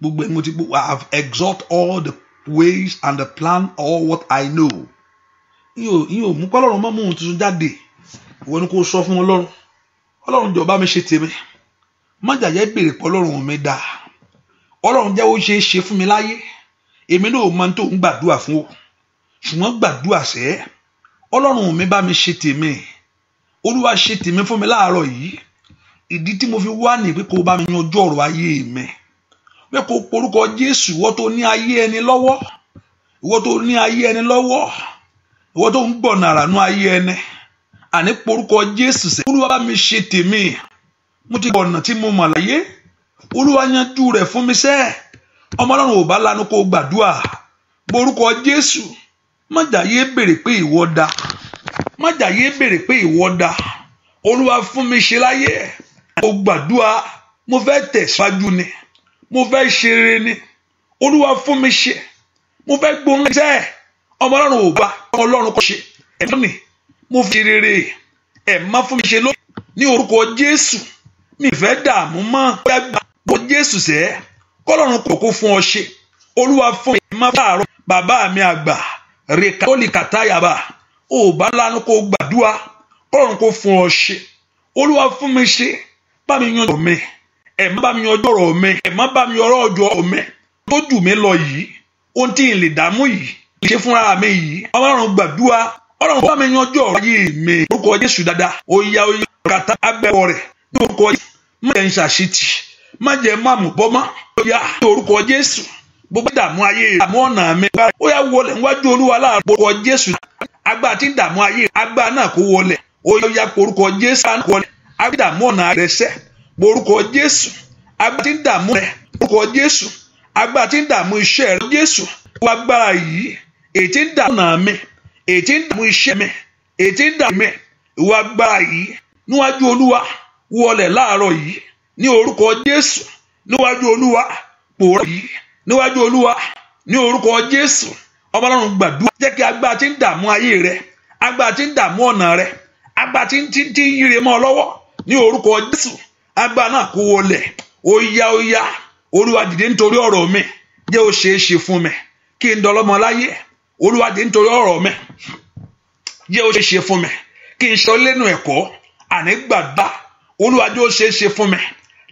gbogbo ẹ̀ mo ti I have exhaust all the ways and the plan all what I know yìí ò mú kọ́ Ọlọ́run mọ́ mú ohun tuntun jáde ìwọ ni kò sọ fún Ọlọ́run Ọlọ́run jọ̀ọ́ bá mi ṣe tèmi má jàjẹ́ béèrè pé Ọlọ́run mi dá Ọlọ́run jẹ́ ó ṣe é ṣe fún mi láyé èmi náà máa ń tó ń gbàdúrà fún o ṣùgbọ́n gbàdúrà sẹ́ Ọlọ́run mi bá mi ṣe tèmi Olúwa ṣe tèmi fún mi láàárọ̀ yìí ìdí tí mo fi wá ní pé kó bá mi yanjú ọ̀rọ̀ ayé mi pé kó porúkọ Jésù ìwọ tó ní ayé ẹni lọ́wọ́ ìwọ tó ní ayé ẹni lọ́wọ́ ìwọ tó ń gbọ̀nà àrànú ayé ẹni àní porúkọ Jésù sẹ́ Olúwa bá mi ṣe tèmi mo ti gbọ̀nà tí mo mọ̀ láyé Olúwa yanjú rẹ̀ fún mi sẹ́ ọmọ Ọlọ́run ò bá lanu kó gbàdúrà porúkọ Jésù má jàyé béèrè pé ìwọ dá má jàyé béèrè pé ìwọ dá Olúwa fún mi ṣe láyé mo gbàdúrà mo fẹ́ tẹ̀síwájú ni mo fẹ́ ṣe rere ni Olúwa fún mi ṣe mo fẹ́ gbóhùn sẹ́ ọmọ Ọlọ́run ò bá Ọlọ́run kò ṣe ẹ̀mí ni mo fi rere ẹ̀ má fún mi ṣe lónìí ní orúkọ Jésù mi fẹ́ dààmú mọ́ orúkọ Jésù sẹ́ kọ́lọ́run kò fún ọ ṣe Olúwa fún mi má bàárọ̀ bàbá mi àgbà rèkálólì kàtáyàbá ò bá lánàá kó gbàdúrà kọ́lọ́run kò fún ọ ṣe Olúwa fún mi ṣe bá mi yan ọ̀rọ̀ mi ẹ̀ má bá mi yan ọjọ́ mi ẹ̀ má bá mi ọ̀rọ̀ ọjọ́ mi tó jù mí lọ yìí ohun tí n lè dààmú yìí lè ṣe fúnra mi yìí Ọlọ́run gbàdúrà Ọlọ́run bá mi yan ọjọ́ ayé mi orúkọ Jésù dáadáa ó yá kàtà agbẹ́wọ̀ rẹ̀ ní orúkọ Jésù má jẹ́ ń ṣàṣetì má jẹ́ má mú bọ́ mọ́ ó yá ní orúkọ Jésù gbogbo dààmú ayé dààmú ọ̀nà mi ó yá wọlé níwájú Olúwa láàárọ̀ orúkọ Jésù agbára tí ń dààmú ayé agbára náà kó wọlé ó yá orúkọ Jésù wọlé agbára dààmú ọ̀nà rẹ̀ sẹ́ orúkọ Jésù agbára tí ń dààmú rẹ̀ orúkọ Jésù agbára tí ń dààmú iṣẹ́ rẹ̀ Jésù wọ agbára yìí èyí tí ń dààmú ọ̀nà mi èyí tí ń dààmú iṣẹ́ mi èyí tí ń dààmú mi wọ agbára yìí níwájú Olúwa wọlé láàárọ̀ yìí ní orúkọ Jésù níwájú Olúwa pòórá yìí níwájú Olúwa ní orúkọ Jésù ọmọ Ọlọ́run gbàdúrà jẹ́ kí agbára tí ń dààmú ayé rẹ agbára tí ń dààmú ọ̀nà rẹ agbára tí ń yíre mọ́ ọ lọ́wọ́ ní orúkọ Jésù agbára náà kó wọlé ó yá Olúwa dìde nítorí ọ̀rọ̀ mi jẹ́ ó ṣe é ṣe fún mi kí n dọlọ́mọ láyé Olúwa dìde nítorí ọ̀rọ̀ mi jẹ́ ó ṣe é ṣe fún mi kí n ṣe ọ lẹ́nu ẹ̀kọ́ àní gbàdúrà Olúwa jẹ́ ó ṣe é ṣe fún mi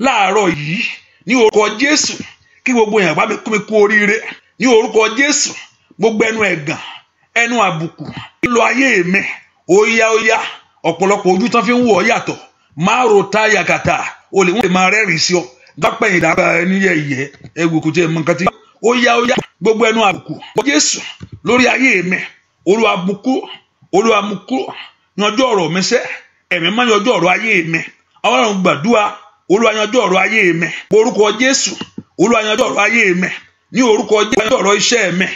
láàárọ̀ yìí ní orúkọ Jésù kí gbogbo èèyàn bá mi kú oríire ní orúkọ Jésù gbogbo ẹnu ẹ̀gàn ẹnu àbùkù lílo ayé mi ó yá ọ̀pọ̀lọpọ̀ ojú tán fi ń wọ̀ yàtọ̀ máa ro táyà kàtà olè wọ́n lè máa rẹ́rìn sí ọ gbápẹ́yìn dábàá ẹni yẹ̀yẹ́ ẹgbẹ́ kò tiẹ̀ mọ nǹkan tí ó yá gbogbo ẹnu àbùkù Jésù lórí ayé mi Olúwa mú kúrò yanjú ọ̀rọ̀ mi sẹ́ ẹ̀mí má yanjú ọ̀rọ̀ ayé mi Ọlọ́run gbàdúrà Olúwa yanjú ọ̀rọ̀ ayé mi orúkọ Jésù Olúwa yanjú ọ̀rọ̀ ayé mi ní orúkọ Jésù yanjú ọ̀rọ̀ iṣẹ́ mi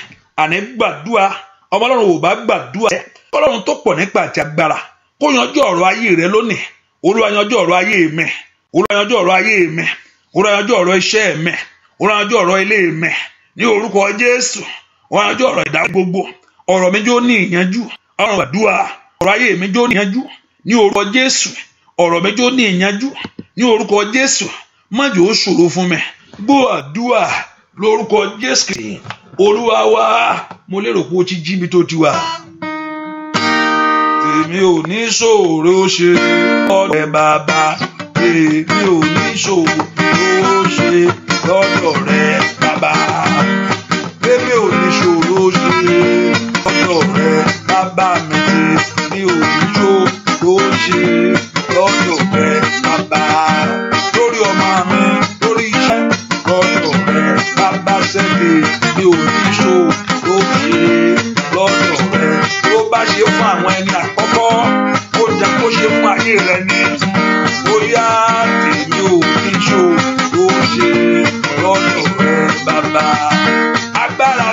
àní gbàdúrà ọmọ Ọlọ́run ò bá gbàdúrà Ọlọ́run tó pọ̀ nípa àti agbára kó yanjú ọ̀rọ̀ ayé rẹ lónìí Olúwa yanjú ọ̀rọ̀ ayé mi Olúwa yanjú ọ̀rọ̀ ayé mi Olúwa yanjú ọ̀rọ̀ iṣẹ́ mi Olúwa yanjú ọ̀rọ̀ ilé mi ní orúkọ Jésù Olúwa yanjú ọ̀rọ̀ ìdájọ́ gbogbo ọ̀rọ̀ mi jó ní ìyanjú Ọlọ́run gbàdúrà ọ̀rọ̀ ayé mi jó ní ìyanjú ní orúkọ Jésù ọ̀rọ̀ mi jó ní ìyanjú ní orúkọ Jésù má jẹ́ ó ṣòro fún mi gbọ́ àdúrà lórúkọ Jésù Olúwa wa mo lérò pé ó ti jí mi tó ti wà. Èmi ò ní ṣòro ṣe ọ̀dọ̀ bàbá èmi ò ní ṣòro ṣe lọ́dọ̀ rẹ bàbá èmi ò ní ṣòro ṣe lọ́dọ̀ rẹ bàbá mi ò ní ṣòro ṣe lọ́dọ̀ rẹ bàbá lórí ọmọ mi lórí iṣẹ́ lọ́dọ̀ rẹ bàbá sẹ́lẹ̀ mi ò ní ṣòro ṣe lọ́dọ̀ rẹ tó bá ṣe fún àwọn ẹni àkọ́kọ́ ó jẹ́ kó ṣe fún ayé rẹ ní bóyá tèmi ò ní ṣòro ṣe lọ́dọ̀ rẹ bàbá agbára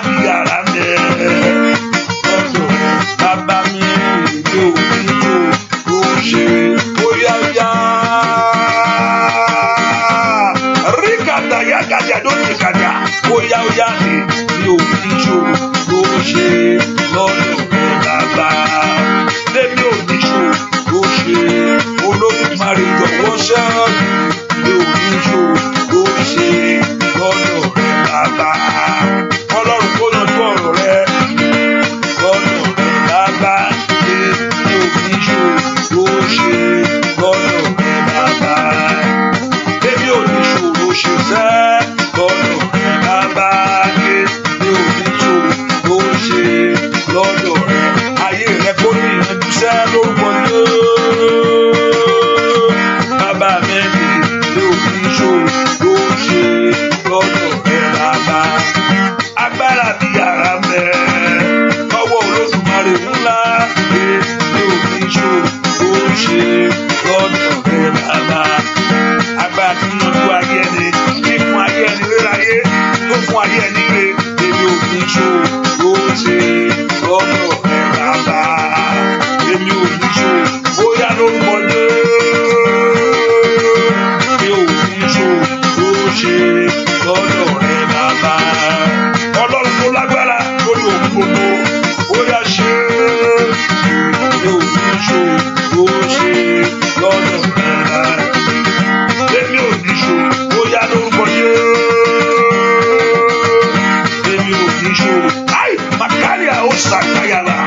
sàkáyàrá.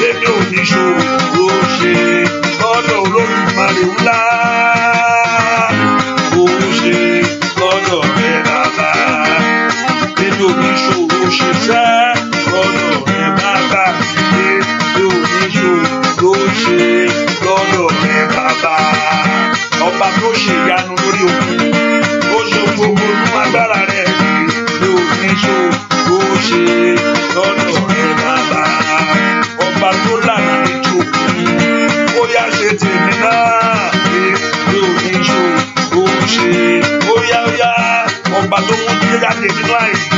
Èmi ò ní ṣòro ṣe lọ́dọ̀ Olódùmarè ńlá. Òun ṣe lọ́dọ̀ rẹ̀ bàbá. Èmi ò ní ṣòro ṣe fẹ́ lọ́dọ̀ rẹ̀ bàbá. Èmi ò ní ṣòro ṣe lọ́dọ̀ rẹ̀ bàbá. Ọba tó ṣe ìyanu lórí òkun, ó ṣe gbogbo inú agbára rẹ̀. Èmi ò ní ṣòro ṣe lọ́dọ̀ rẹ̀ bàbá. Ọba tó lànà létí òkun, ó yá ṣe tèmi náà. Èmi ò ní ṣòro ṣe. Ó yá ọba tó mú jíjẹ jáde nínú àìsí.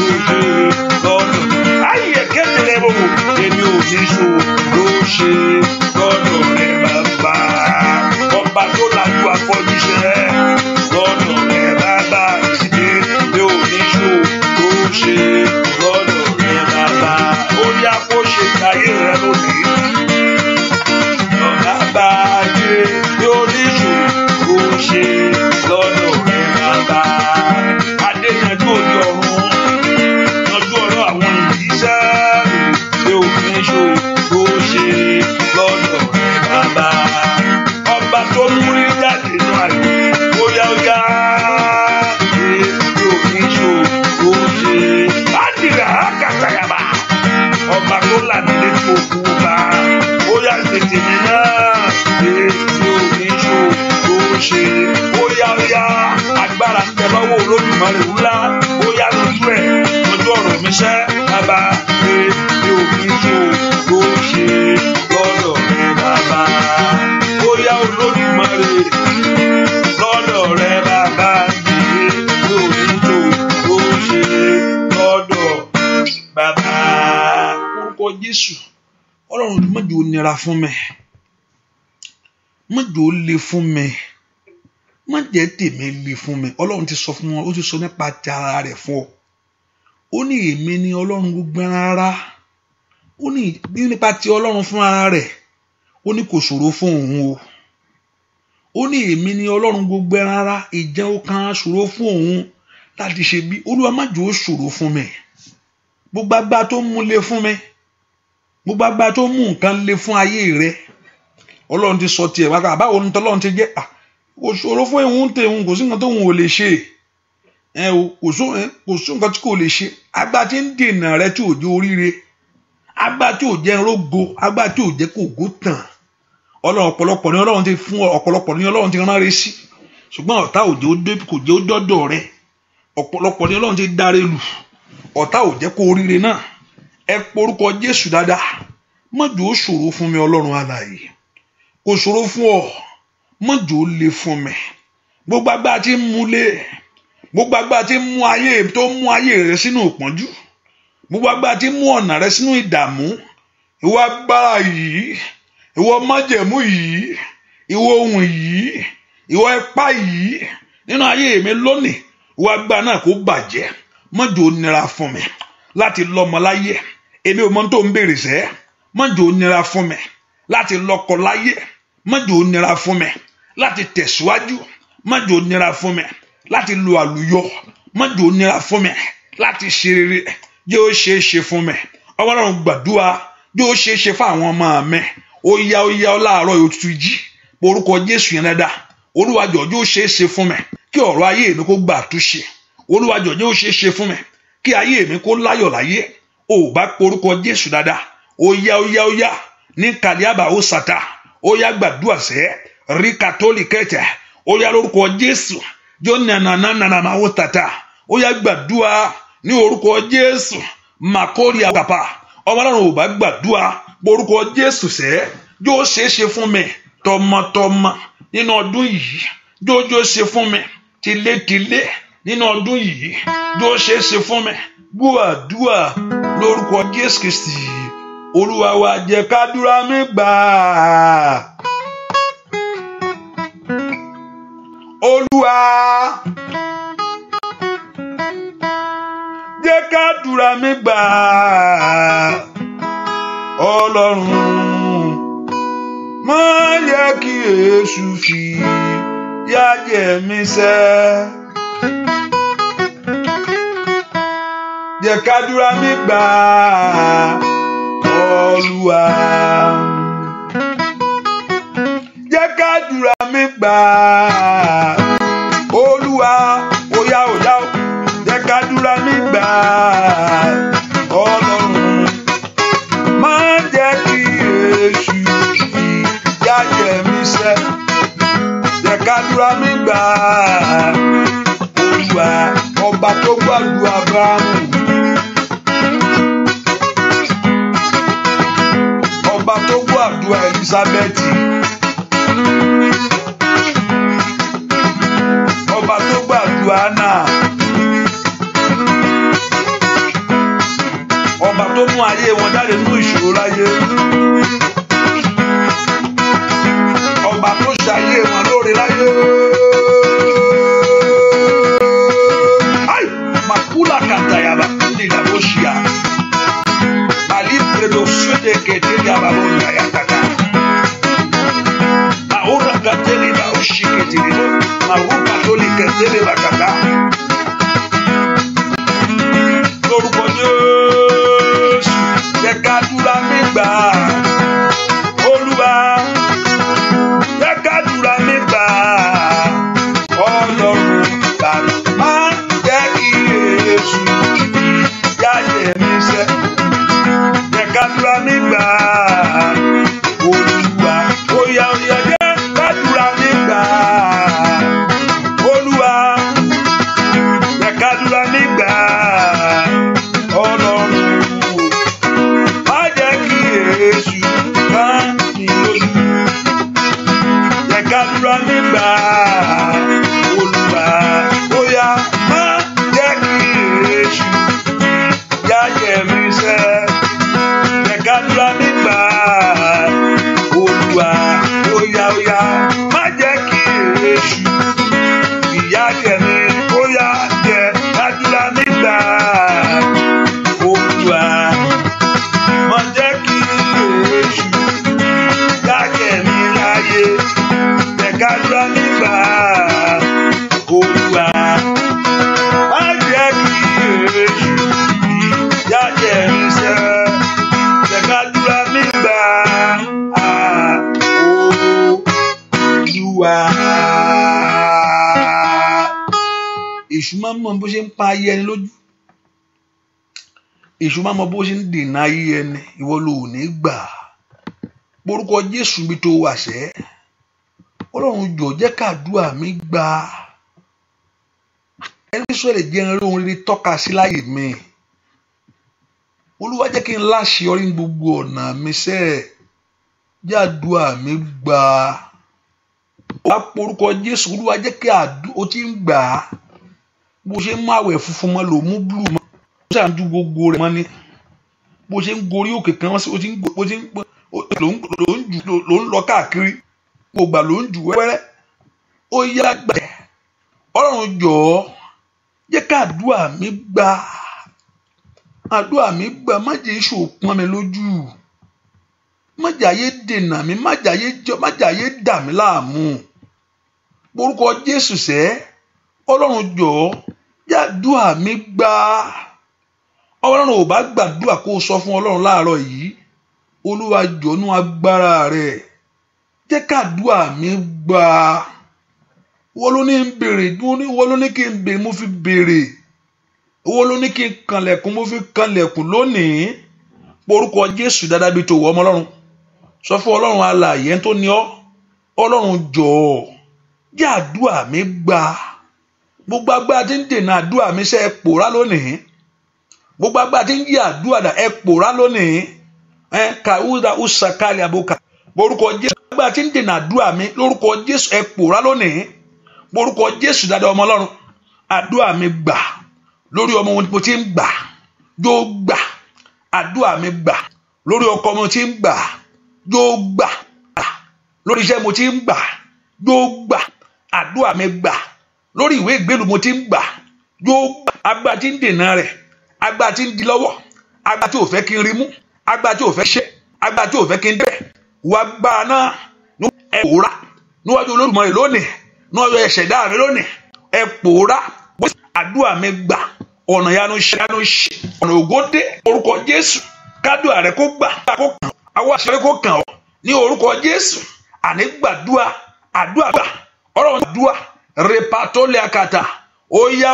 Ó ṣe lọ́dọ̀. Ayé kékeré gbogbo. Èmi ò ní ṣòro ṣe lọ́dọ̀ rẹ̀ bàbá. Ọba tó lajú afọ́jú ṣẹ́ lọ́dọ̀ rẹ̀ bàbá. Èmi ò ní ṣòro ṣe lọ́dọ̀ rẹ̀ bàbá. Ó yá kó ṣe káyé rẹ lónìí. Bàbá ayé yóò ní ṣòro ṣe lọ́dọ̀ rẹ̀ bàbá. Adéyanjú òde ọ̀run, yanjú ọ̀rọ̀ àwọn ìyíṣẹ́. Yóò ní ṣòro ṣe lọ́dọ̀ rẹ̀ bàbá. Ọba tó mú rí jáde nínú àyè, ó yá. Yóò ní ṣòro ṣe. Bádìrà kàtàyàbà. Ọba tó lànà létí òkun bá. Ó yá tètè mi náà. Yóò ní ṣòro ṣe. Ó yá. Agbára ń tẹ lọ́wọ́ Olódùmarè ńlá. Ó yá lójú ẹ̀ lójú ọ̀rọ̀ mi ṣẹ́ bàbá. Yóò ní ṣòro ṣe lọ́dọ̀ rẹ̀ bàbá. Ó yá Olódùmarè lọ́dọ̀ rẹ̀ bàbá. Yóò ní ṣòro ṣe lọ́dọ̀ bàbá. Orúkọ Jésù, Ọlọ́run má jẹ́ ó nira fún mi, má jẹ́ ó le fún mi, má jẹ́ tèmi le fún mi. Ọlọ́run ti sọ fún wọn, ó ti sọ nípa ti ara rẹ̀ fún ọ. Ó ní èmi ni Ọlọ́run gbogbo ara. Ó ní nípa ti Ọlọ́run fún ara rẹ̀, ó ní kò ṣòro fún òun o. Ó ní èmi ni Ọlọ́run gbogbo ara, ìjẹ́ ó kan ṣòro fún òun láti ṣe bí. Olúwa má jẹ́ ó ṣòro fún mi. Gbogbo agbára tó mú le fún mi, gbogbo agbára tó mú nǹkan le fún ayé rẹ, Ọlọ́run ti sọ tiẹ̀ wá. Báwo ni tọ́lọ́run ti jẹ́? Kò ṣòro fún ìhun tẹ̀hún, kò sí nǹkan tó hùn ò lè ṣe. Kò sí nǹkan tí kò lè ṣe. Agbára tí ń dènà rẹ tí ò jẹ́ oríire, agbára tí ò jẹ́ rógo, agbára tí ò jẹ́ kó ògo tàn. Ọlọ́run ọ̀pọ̀lọpọ̀ ni Ọlọ́run ti fún ọ, ọ̀pọ̀lọpọ̀ ni Ọlọ́run ti rán rẹ sí. Ṣùgbọ́n ọ̀tá kò jẹ́ ó dọ́dọ̀ rẹ. Ọ̀pọ̀lọpọ̀ ni Ọlọ́run ti dáre lù. Ọ̀tá ò jẹ́ kó oríire náà. Ẹ porúkọ Jésù dáadáa. Má jẹ́ ó ṣòro fún mi Ọlọ́run alààyè. Kò ṣòro fún ọ. Má jẹ́ ó le fún mi. Gbogbo agbára tí ń mú lé, gbogbo agbára tí ń mú ayé rẹ sínú ìpọ́njú, gbogbo agbára tí ń mú ọ̀nà rẹ sínú ìdààmú, ìwọ agbára yìí, ìwọ májẹ̀mú yìí, ìwọ ohun yìí, ìwọ ipá yìí nínú ayé mi lónìí, ìwọ agbára náà kó bàjẹ́. Má jẹ́ ó nira fún mi láti lọ́mọ láyé. Èmi ò mọ tó ń béèrè sẹ́. Má jẹ́ ó nira fún mi láti lọ́kọ láyé. Má jẹ́ ó nira fún mi láti tẹ̀síwájú. Má jẹ́ ó nira fún mi láti lo àlùyọ. Má jẹ́ ó nira fún mi láti ṣe rere. Jẹ́ ó ṣeé ṣe fún mi. Ọlọ́run gbàdúrà, jẹ́ ó ṣeé ṣe fún àwọn ọmọ mi. Ó yá láàárọ̀ yóò tutù jí. Orúkọ Jésù yẹn dáadáa. Olúwa jọ̀ọ́ jẹ́ ó ṣeé ṣe fún mi kí ọ̀rọ̀ ayé mi kó gbà àtúnṣe. Olúwa jọ̀ọ́ jẹ́ ó ṣeé ṣe fún mi kí ayé mi kó láyọ̀ láyé. Ó bá porúkọ Jésù dáadáa. Ó yá ní kàdíàbà ó sàtà. Ó yá gbàdúrà sẹ́ rí kàtólì kẹtẹ̀. Ó yá lórúkọ Jésù jọ nànànànàmà ó tàtà. Ó yá gbàdúrà ní orúkọ Jésù màkórì àgbàpá. Ọmọ Ọlọ́run ò bá gbàdúrà porúkọ Jésù sẹ́ jọ ṣeé ṣe fún mi tọmọtọmọ nínú ọdún yìí. Jọ ṣe fún mi tilétilé nínú ọdún yìí. Jọ ṣeé ṣe fún mi. Gbọ́ àdúrà lórúkọ Jésù Kristi Olúwa wa, jẹ́ kádúrà mi gbà. Olúwa jẹ́ kádúrà mi gbà. Ọlọ́run má yẹ kí Èṣù fi yà jẹ mí sẹ́. jẹ́ kádùrá mi gbà Olúwa. Jẹ́ kádùrá mi gbà Olúwa. Óyá óyá o, jẹ́ kádùrá mi gbà Ọlọ́run. Má jẹ́ kí èṣù ìyà jẹ mí sẹ́. Jẹ́ kádùrá mi gbà Olúwa. Ọba tó gbàdúrà Ábúráhámù, ọba tó gbàdúrà Èlísábẹ́tì, ọba tó gbàdúrà Hánà, ọba tó mú ayé wọn jáde nínú ìṣòro láyé, ọba tó ṣayé wọn lóore láyé. Makula katayaba kundi la boshia. Malibre do sude keteli ababonya yakaka. Maura kateli ba ushiketeli bo. Maruka toli keteli bakaka. Lórúkọ Jésù, jẹ́ kádùrá mi gbà Olúwa. Jẹ́ kádùrá mi gbà Ọlọ́run gbàrú. Jésù ìyà jẹ mí sẹ́. Jẹ́ kádùrá mi gbà Olúwa. Óyá óyá, jẹ́ kádùrá mi gbà Olúwa. Jẹ́ kádùrá mi gbà Ọlọ́run. Má jẹ́ kí èṣù ká mi lójú. Jẹ́ kádùrá mi gbà Olúwa. Óyá, má jẹ́ kí èṣù ìyà jẹ mí sẹ́. Jẹ́ kádùrá mi gbà Olúwa. Óyá óyá, má jẹ́ kí èṣù ìyà jẹ mí. Óyá, jẹ́ kádùrá mi gbà Olúwa. Má jẹ́ kí èṣù ìyà jẹ mí láyé. Jẹ́ kádùrá mi gbà Olúwa. Má jẹ́ kí èṣù ìyà jẹ mí sẹ́. Jẹ́ kádùrá mi gbà Olúwa. Èṣù máa ń mọ bó ṣe ń pa ayé ẹni lójú. Èṣù máa ń mọ bó ṣe ń dènà ayé ẹni. Ìwọ ló ò ní gbà. Orúkọ Jésù bí tó wà sẹ́. Ọlọ́run jọ̀ọ́ jẹ́ kádùrá mi gbà. Ẹni sọ lè jẹ́ ẹran ohun rere tọ́ka sí láyé mi. Olúwa jẹ́ kí n láṣeyọrí ní gbogbo ọ̀nà mi sẹ́. Jẹ́ àdúrà mi gbà. Wá porúkọ Jésù. Olúwa jẹ́ kí ó ti ń gbà. Bó ṣe ń mú àwẹ̀ funfun mọ́ lò mú blue mọ́. Ó ṣàǹjú gbogbo rẹ̀ mọ́ ni. Bó ṣe ń gorí òkè kan ló ń lọ káàkiri. Gbogbo ló ń jù wẹ́rẹ́. Ó yá gbà. Ọlọ́run jọ̀ọ́ jẹ́ ká àdúrà mi gbà. Àdúrà mi gbà. Má jẹ́ èṣù pọ́n mi lójú. Má jẹ́ ayé dènà mi. Má jẹ́ ayé dà mí láàmú. Orúkọ Jésù sẹ́. Ọlọ́run jọ̀ọ́ jẹ́ àdúrà mi gbà. Ọlọ́run ò bá gbàdúrà kó sọ fún Ọlọ́run láàárọ̀ yìí. Olúwa jọ̀ọ́ nú agbára rẹ̀. Jẹ́ ká àdúrà mi gbà. Wọ́n ló ní ń béèrè, wọ́n ló ní kí n béèrè, mo fi béèrè. Wọ́n ló ní kí n kanlẹ̀kùn, mo fi kanlẹ̀kùn lónìí. Orúkọ Jésù dáadáa bí tó wọ ọmọ Ọlọ́run. Sọ fún Ọlọ́run alààyè tó ní ọ́. Ọlọ́run jọ̀ọ́ jẹ́ àdúrà mi gbà. Gbogbo agbára tí ń dènà àdúrà mi ṣe ẹ pòórá lónìí. Gbogbo agbára tí ń yí àdúrà dà ẹ pòórá lónìí. Kàwúdà usakali aboka. Orúkọ Jésù agbára tí ń dènà àdúrà mi lórúkọ Jésù ẹ pòórá lónìí. Orúkọ Jésù dáadáa ọmọ Ọlọ́run. Àdúrà mi gbà. Lórí ọmọ mo ti ń gbà. Yóò gbà. Àdúrà mi gbà. Lórí ọkọ mo ti ń gbà. Yóò gbà. Lórí iṣẹ́ mo ti ń gbà. Yóò gbà. Àdúrà mi gbà. Lórí ìwé ìgbélú mo ti ń gbà. Yóò gbà. Agbára tí ń dènà rẹ̀. Agbára tí ń di lọ́wọ́. Agbára tí ò fẹ́ kí n rí mú. Agbára tí ò fẹ́ ṣe. Agbára tí ò fẹ́ kí n dẹ̀. Wà gbára náà. Ẹ pòórá. Níwájú Olódùmarè lónìí. Níwájú ẹ̀ṣẹ̀dá mi lónìí. Ẹ pòórá. Àdúrà mi gbà. ọ̀nà yanu ṣe ọ̀nà ògódé orúkọ Jésù kádùá rẹ kó gbà kó kàn àwọn àṣẹ kó kàn ọ́ ní orúkọ Jésù àní gbàdúà àdúà gbà ọ̀rọ̀ àdúà repatole akata óyá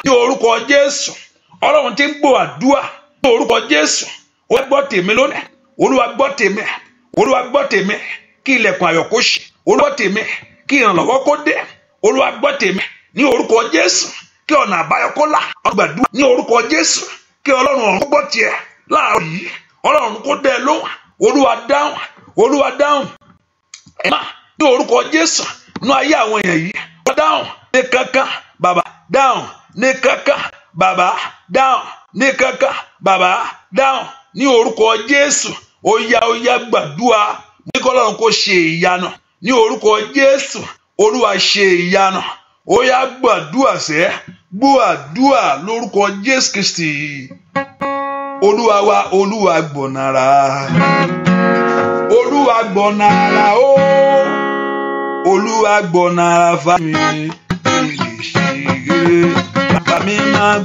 ní orúkọ Jésù Ọlọ́run tí ń gbọ́ àdúà ní orúkọ Jésù ó gbọ́ tèmi lónìí Olúwa gbọ́ tèmi Olúwa gbọ́ tèmi kí ilẹ̀kùn ayọ̀ kó ṣí Olúwa tèmi kí ìrànlọ́wọ́ kó dé Olúwa gbọ́ tèmi ní orúkọ Jésù kí ọ̀nà àbáyọ kó là gbàdúrà ní orúkọ Jésù kí Ọlọ́run ọ̀run gbọ́ tiẹ̀ láàárọ̀ yìí Ọlọ́run kó dẹ́ lóhùn Olúwa dáhùn ẹ má ní orúkọ Jésù nú ayé àwọn èèyàn yìí wọ́n dáhùn ní kankan bàbá dáhùn ní kankan bàbá dáhùn ní kankan bàbá dáhùn ní orúkọ Jésù ó yá gbàdúrà ní kọ́lọ́run kó ṣe ìyanu ní orúkọ Jésù Olúwa ṣe ìyanu ó yá gbàdúrà sẹ́ gbọ́ àdúrà lórúkọ Jésù Kristi Olúwa wa Olúwa gbọ̀nàrà Olúwa gbọ̀nàrà ó Olúwa gbọ̀nàrà fámi ìṣègbè bàbá mi máa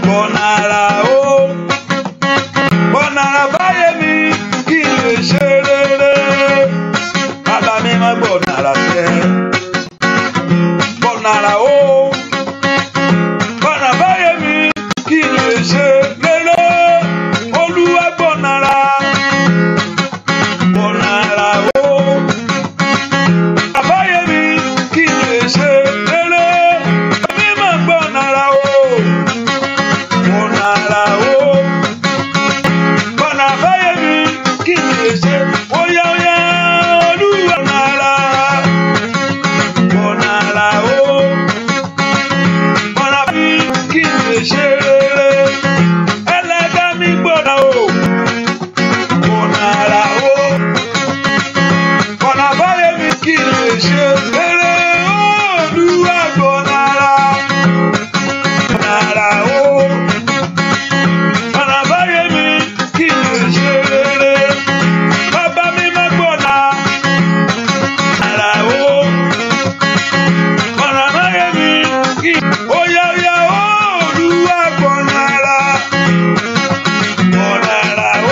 gbọ̀nàrà ó gbọ̀nàrà báyé mi kí n lè ṣe rere bàbá mi máa gbọ̀nàrà fẹ́ gbọ̀nàrà ó gbọ̀nàrà báyé mi kí n lè ṣe rere Olúwa gbọ̀nàrà ó àbáyé mi kí n lè ṣe rere mi máa gbọ̀nàrà ó gbọ̀nàrà ó gbọ̀nàrà báyé mi kí n lè ṣe óyá Olúwa gbọ̀nàrà ó gbọ̀nàrà mi kí n lè ṣe rere Ẹlẹ́dàá mi gbọ̀nà ó gbọ̀nàrà ó gbọ̀nà báyé mi kí n lè ṣe rere Olúwa gbọ̀nàrà ó gbọ̀nà báyé mi kí n lè ṣe rere bàbá mi má gbọ̀nàrà ó gbọ̀nà báyé mi kí óyá Olúwa gbọ̀nàrà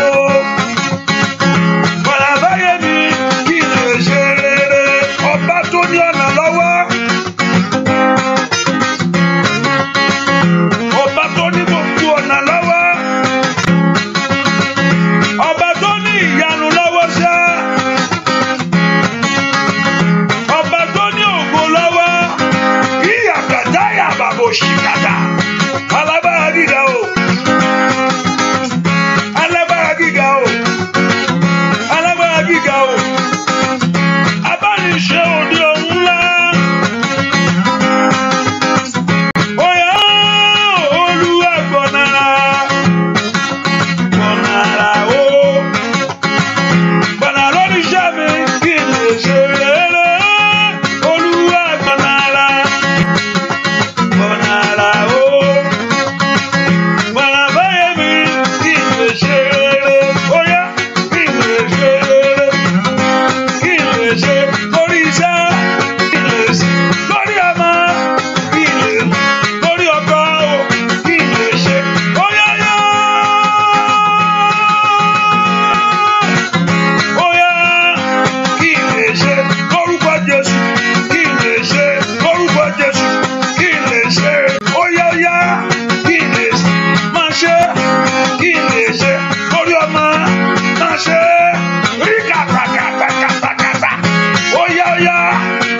ó gbọ̀nà báyé mi kí n lè ṣe rere ọba tó ní ọ̀nà lọ́wọ́ ọba tó ní gbogbo ọ̀nà lọ́wọ́ ọba tó ní ìyanu lọ́wọ́ ṣá ọba tó ní ògo lọ́wọ́ ìyàgàdá yàbàbò ṣìkàdà alágbára gíga o alágbára gíga o alágbára gíga o abániṣe òde òun ńlá óyá Olúwa gbọ̀nàrà ó gbọ̀nà lórí iṣẹ́ mi kí n lè ṣe rere Olúwa gbọ̀nàrà ó gbọ̀nà báyé mi kí n lè ṣe rere óyá kí n lè ṣe rere kí n lè ṣe lórí iṣẹ́ kí n lè ṣe lórí ọmọ kí n lè lórí ọkọ kí n lè ṣe óyá kí n lè ṣe lórúkọ Jésù kí n lè ṣe lórúkọ Jésù kí n lè ṣe óyá kí n lè ṣe máa ṣe kí n lè ṣe lórí ọmọ máa ṣe rí kàtàkàtàkàtàkàtà óyá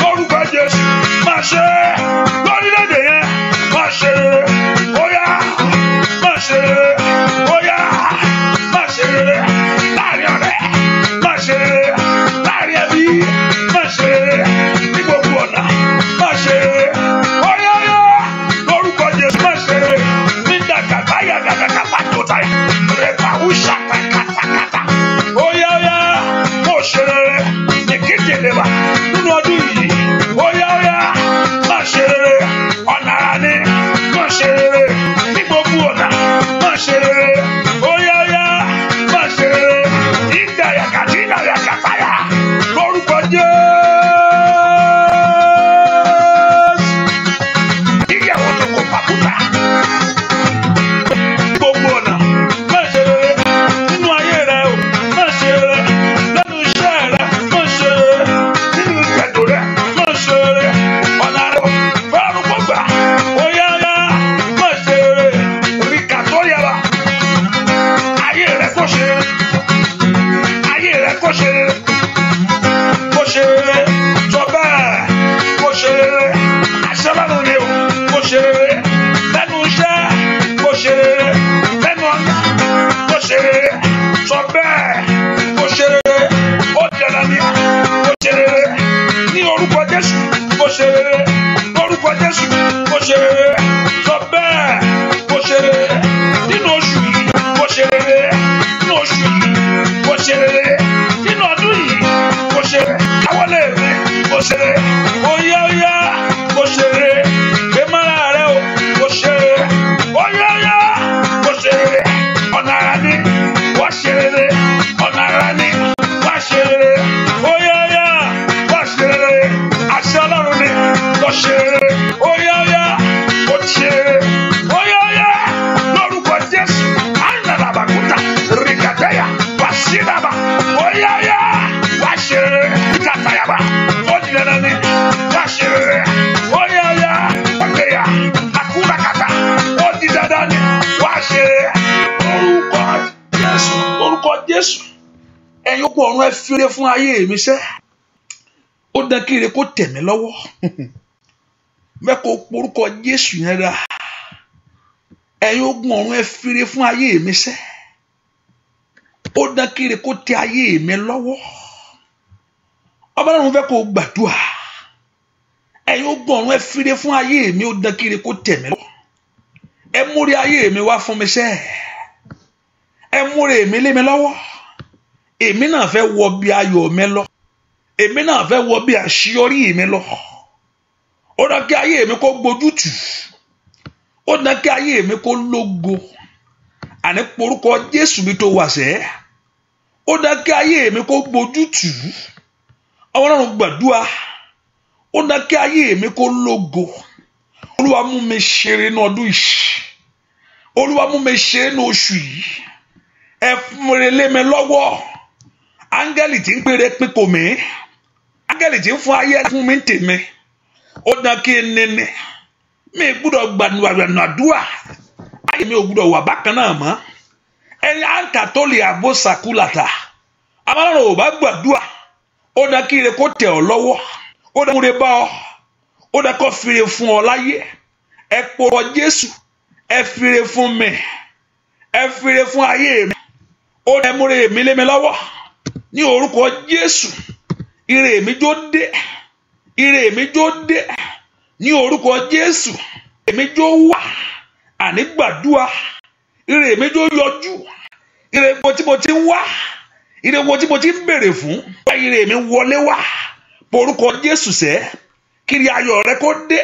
lórúkọ Jésù máa ṣe lórílẹ̀-èdè yẹn máa ṣe óyá máa ṣe óyá máa ṣe láàrin ọ̀rẹ́ máa ṣe láàrin ẹbí máa ṣe ní gbogbo ọ̀nà máa ṣe óyá lórúkọ Jésù máa ṣe ní dàgàbá yàgàgàgàbá tó táyà rẹ̀ bá wúṣà kàkàtàkàtà óyá mo ṣe ní kékeré nínú ọdún yìí óyá máa ṣe ọ̀nà ara ní máa ṣe ní gbogbo ọ̀nà máa ṣe óyá máa ṣe ìdàyàkàtì ìdàyàkàtàyà lórúkọ ṣe rere lórúkọ Jésù kó ṣe rere sọ bẹ́ẹ̀ kó ṣe rere nínú oṣù yìí kó ṣe rere nínú oṣù yìí kó ṣe rere nínú ọdún yìí kó ṣe rere àwọlé rẹ kó ṣe rere óyá óyá kó ṣe rere gbẹmọ́ra rẹ o kó ṣe rere óyá óyá kó ṣe rere ọ̀nà ara ní wá ṣe rere ọ̀nà ara ní wá ṣe rere óyá óyá wá ṣe rere àṣẹ Ọlọ́run ní kó ṣe rere óyá óyá kó ṣe rere óyá óyá lórúkọ Jésù ànàlàbàkúta rìkàtẹ́yà wá sí dàbà óyá óyá wá ṣe rere ìtàtàyàbà ó di dandan ní wá ṣe rere óyá óyá ọ̀gbẹ̀yà àkúràkàtà ó di dandan ní wá ṣe rere lórúkọ Jésù ẹ̀yin kò ọ̀run ẹ fire fún ayé mi sẹ́ ó dán kí ire kó tẹ̀ mí lọ́wọ́ mẹ́kọ̀ọ́ porúkọ Jésù yẹn dá ẹ̀yin ogun ọ̀run ẹ fire fún ayé mi sẹ́ ó dán kí ire kó tẹ̀ ayé mi lọ́wọ́ Ọlọ́run fẹ́ kó gbàdúrà ẹ̀yin ogun ọ̀run ẹ fire fún ayé mi ó dán kí ire kó tẹ̀ mí lọ́wọ́ ẹ múre ayé mi wá fún mi sẹ́ ẹ múre èmi lé mi lọ́wọ́ èmi náà fẹ́ wọ bí ayọ̀ mi lọ èmi náà fẹ́ wọ bí àṣeyọrí mi lọ ó dá kí ayé mi kó gbójútù ó dá kí ayé mi kó lógo àní porúkọ Jésù mi tó wà sẹ́ ó dá kí ayé mi kó gbójútù Ọlọ́run gbàdúrà ó dá kí ayé mi kó lógo Olúwa mú mi ṣeré ní ọdún yìí Olúwa mú mi ṣeré ní oṣù yìí ẹ múre lé mi lọ́wọ́ áńgẹ́lì tí ń pèrè pín kò mí áńgẹ́lì tí ń fún ayé fún mi tèmi ó dán kí n nínú mi gbúdọ̀ gbàdúrà ayé mi ò gbúdọ̀ wà bákan náà mọ́ ẹni àǹkà tó lè àbó sàkúlàtà amárùn ò bá gbàdúrà ó dán kí ire kó tẹ̀ ọ́ lọ́wọ́ ó dán múre bá ọ ó dán kó fire fún ọ láyé ẹ porọ Jésù ẹ fire fún mi ẹ fire fún ayé mi ó dán múre mi lé mi lọ́wọ́ ní orúkọ Jésù ire mi jó dé ire mi jó dé ní orúkọ Jésù èmi jó wá àní gbàdúrà ire mi jó yọjú ire wo tí mo ti ń wá ire wo tí mo ti ń béèrè fún ire mi wọlé wá porúkọ Jésù sẹ́ kiri ayọ̀ rẹ kó dé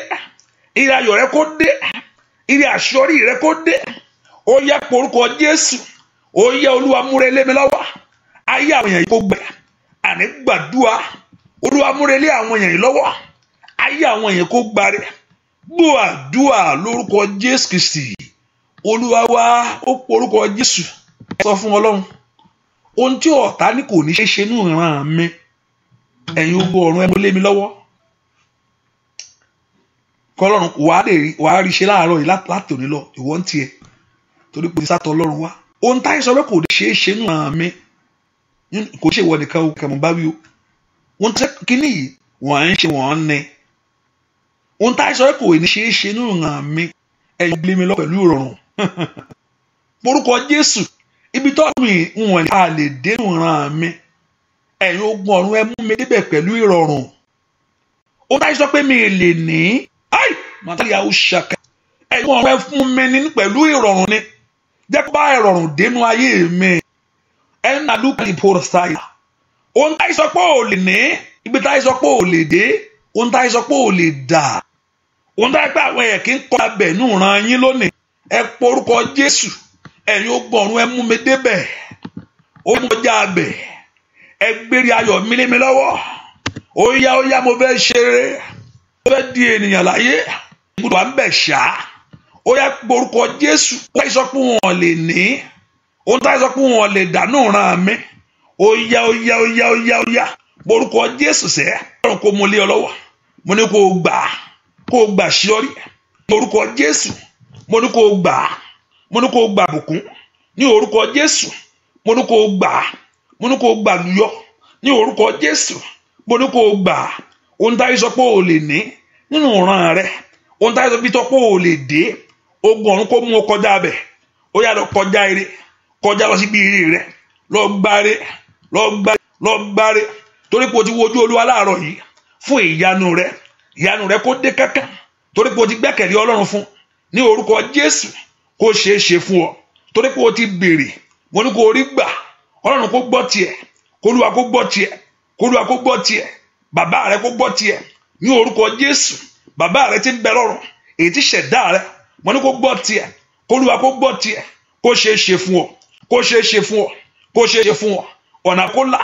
ire ayọ̀ rẹ kó dé ire àṣọrí rẹ kó dé ó yẹ porúkọ Jésù ó yẹ Olúwa múre lé mi lọ́wọ́ ayé àwọn èèyàn yìí kó gbẹ àní gbàdúrà Olúwa múre lé àwọn èèyàn yìí lọ́wọ́ ayé àwọn èèyàn kó gbàre gbọ́ àdúrà lórúkọ Jésù Kristi Olúwa wá ó porúkọ Jésù sọ fún Ọlọ́run ohun tí ọ̀tá ní kò ní ṣe ṣe nínú ìran mi ẹ̀yin ogun ọ̀run ẹ mú lé mi lọ́wọ́ kọ́lọ́run wàá rí ṣe láàárọ̀ yìí látòní lọ ìwọ ń tiẹ̀ torí pé sátọ̀ Ọlọ́run wá ohun táyé sọ pé kò ní ṣe é ṣe nínú ìran mi kò ṣe ìwọ nìkan o kẹmọ bá wí o wọn tẹ kíní yìí wọn ń ṣe wọn ní wọn táyé sọ pé kò ní ṣe é ṣe nínú ìran mi ẹ̀yin lé mi lọ pẹ̀lú ìrọ̀rùn porúkọ Jésù ibi tó mi wọn lè dé nínú ìran mi ẹ̀yin ogun ọ̀run ẹ mú mi débẹ̀ pẹ̀lú ìrọ̀rùn wọn táyé sọ pé mi lè ní màtàlíà ó ṣàkà ẹ̀yin ọ̀run ẹ fún mi ní pẹ̀lú ìrọ̀rùn ni jẹ́ kó bá ìrọ̀rùn dénú ayé mi ẹnna lukali porosaya ohun táyé sọ pé ò lè ní ibi táyé sọ pé ò lè dé ohun táyé sọ pé ò lè dà ohun táyé pé àwọn ẹ̀kí ń kọ́ abẹ nù ràn yín lónìí ẹ porúkọ Jésù ẹ̀yin ogun ọ̀run ẹ mú mi débẹ̀ ó mú ọjà abẹ ẹ gbére ayọ̀ mi lé mi lọ́wọ́ ó yá mo fẹ́ ṣeré mo fẹ́ di ènìyàn láyé ibùdó à ń bẹ̀ ṣá ó yá porúkọ Jésù ó táyé sọ pé wọn lè ní ohun táyé sọ pé wọn lè dànù ràn mí ó yá borúkọ Jésù sẹ́ ọ̀run kò mú lé ọ lọ́wọ́ mo ní kó gbà ṣíọ́rí borúkọ Jésù mo ní kó gbà bùkún ní orúkọ Jésù mo ní kó gbà lùyọ ní orúkọ Jésù mo ní kó gbà ohun táyé sọ pé ò lè ní nínú ìran rẹ ohun táyé sọ pé ò lè dé ogun ọ̀run kó mú ọ kọjá bẹ̀ ó yá lọ kọjá ire kọjá lọ síbi ire rẹ lọ gbáre torí pé o ti wojú Olúwa láàárọ̀ yìí fún ìyanu rẹ ìyanu rẹ kó dé kankan torí pé o ti gbẹ́kẹ̀lé Ọlọ́run fún ní orúkọ Jésù kó ṣeé ṣe fún ọ torí pé o ti béèrè mo ní kó rí gbà Ọlọ́run kó gbọ́ tiẹ̀ k'Olúwa kó gbọ́ tiẹ̀ k'Olúwa kó gbọ́ tiẹ̀ bàbá rẹ kó gbọ́ tiẹ̀ ní orúkọ Jésù bàbá rẹ tí ń bẹ lọ́run èyí tí ṣẹ̀dá rẹ mo ní kó gbọ́ tiẹ̀ k'Olúwa kó gbọ́ tiẹ̀ kó ṣeé ṣe fún ọ kó ṣeé ṣe fún ọ kó ṣeé ṣe fún ọ ọ̀nà kó là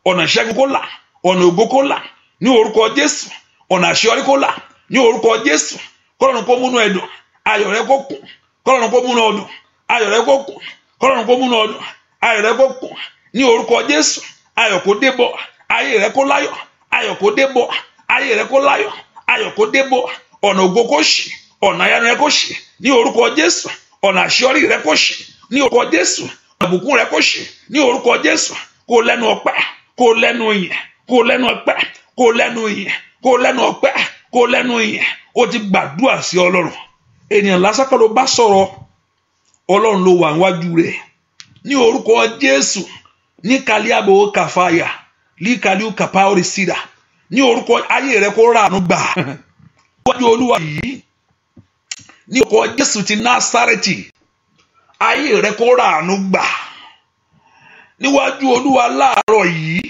ọ̀nà ìṣẹ́gun kó là ọ̀nà ògo kó là ní orúkọ Jésù ọ̀nà àṣeyọrí kó là ní orúkọ Jésù k'Ọlọ́run kó múnú ẹ̀dùn ayọ̀ rẹ kó kún k'Ọlọ́run kó múnú ọdún ayọ̀ rẹ kó kún k'Ọlọ́run kó múnú ọdún ayọ̀ rẹ kó kún ní orúkọ Jésù ayọ̀ kó dé bọ̀ ayé rẹ kó láyọ̀ ayọ̀ kó dé bọ̀ ayé rẹ kó láyọ̀ ayọ̀ kó dé bọ̀ ọ̀nà ògo kó ṣí ọ̀nà ìyanu rẹ kó ṣí ní orúkọ Jésù ọ̀nà àṣeyọrí rẹ kó ṣí ní orúkọ Jésù àbùkún rẹ kó ṣí ní orúkọ Jésù kó lẹ́nu ọpẹ́ kó lẹ́nu ìyìn kó lẹ́nu ọpẹ́ kó lẹ́nu ìyìn kó lẹ́nu ọpẹ́ kó lẹ́nu ìyìn ó ti gbàdúrà sí Ọlọ́run ènìyàn lásán kọ́ ló bá sọ̀rọ̀ Ọlọ́run ló wà níwájú rẹ̀ ní orúkọ Jésù ní kaliabo kàfàyà ní kaliu kàpáórì sídà ní orúkọ ayé rẹ kó ràánú gbà níwájú Olúwa yìí ní orúkọ Jésù ti Násárẹ́tì ayé rẹ kó ràánú gbà níwájú Olúwa láàárọ̀ yìí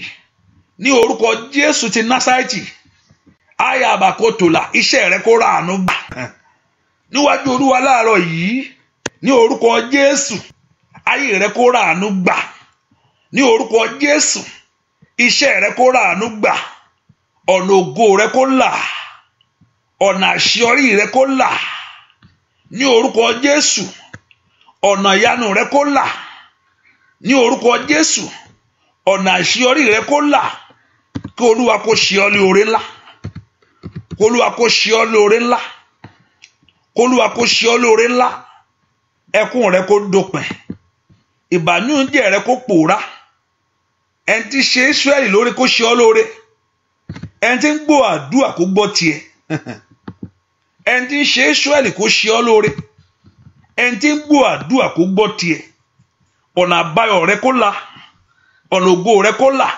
ní orúkọ Jésù ti Násárẹ́tì ayé àbàkótòlà iṣẹ́ rẹ kó ràánú gbà níwájú Olúwa láàárọ̀ yìí ní orúkọ Jésù ayé rẹ kó ràánú gbà ní orúkọ Jésù iṣẹ́ rẹ kó ràánú gbà ọ̀nà ògo rẹ kó là ọ̀nà àṣeyọrí rẹ kó là ní orúkọ Jésù ọ̀nà ìyanu rẹ kó là ní orúkọ Jésù ọ̀nà àṣeyọrí rẹ kó là kí Olúwa kó ṣe ọ́ lóore ńlá kí Olúwa kó ṣe ọ́ lóore ńlá kí Olúwa kó ṣe ọ́ lóore ńlá ẹkún rẹ kó dópin ìbànújẹ́ rẹ kó pòórá ẹni tí ṣe Ísírẹ́lì lórí kó ṣe ọ́ lóore ẹni tí ń gbọ́ àdúrà kó gbọ́ tiẹ̀ ẹni tí ń ṣe Ísírẹ́lì kó ṣe ọ́ lóore ẹni tí ń gbọ́ àdúrà kó gbọ́ tiẹ̀ ọ̀nà àbáyọ rẹ kó là ọ̀nà ògo rẹ kó là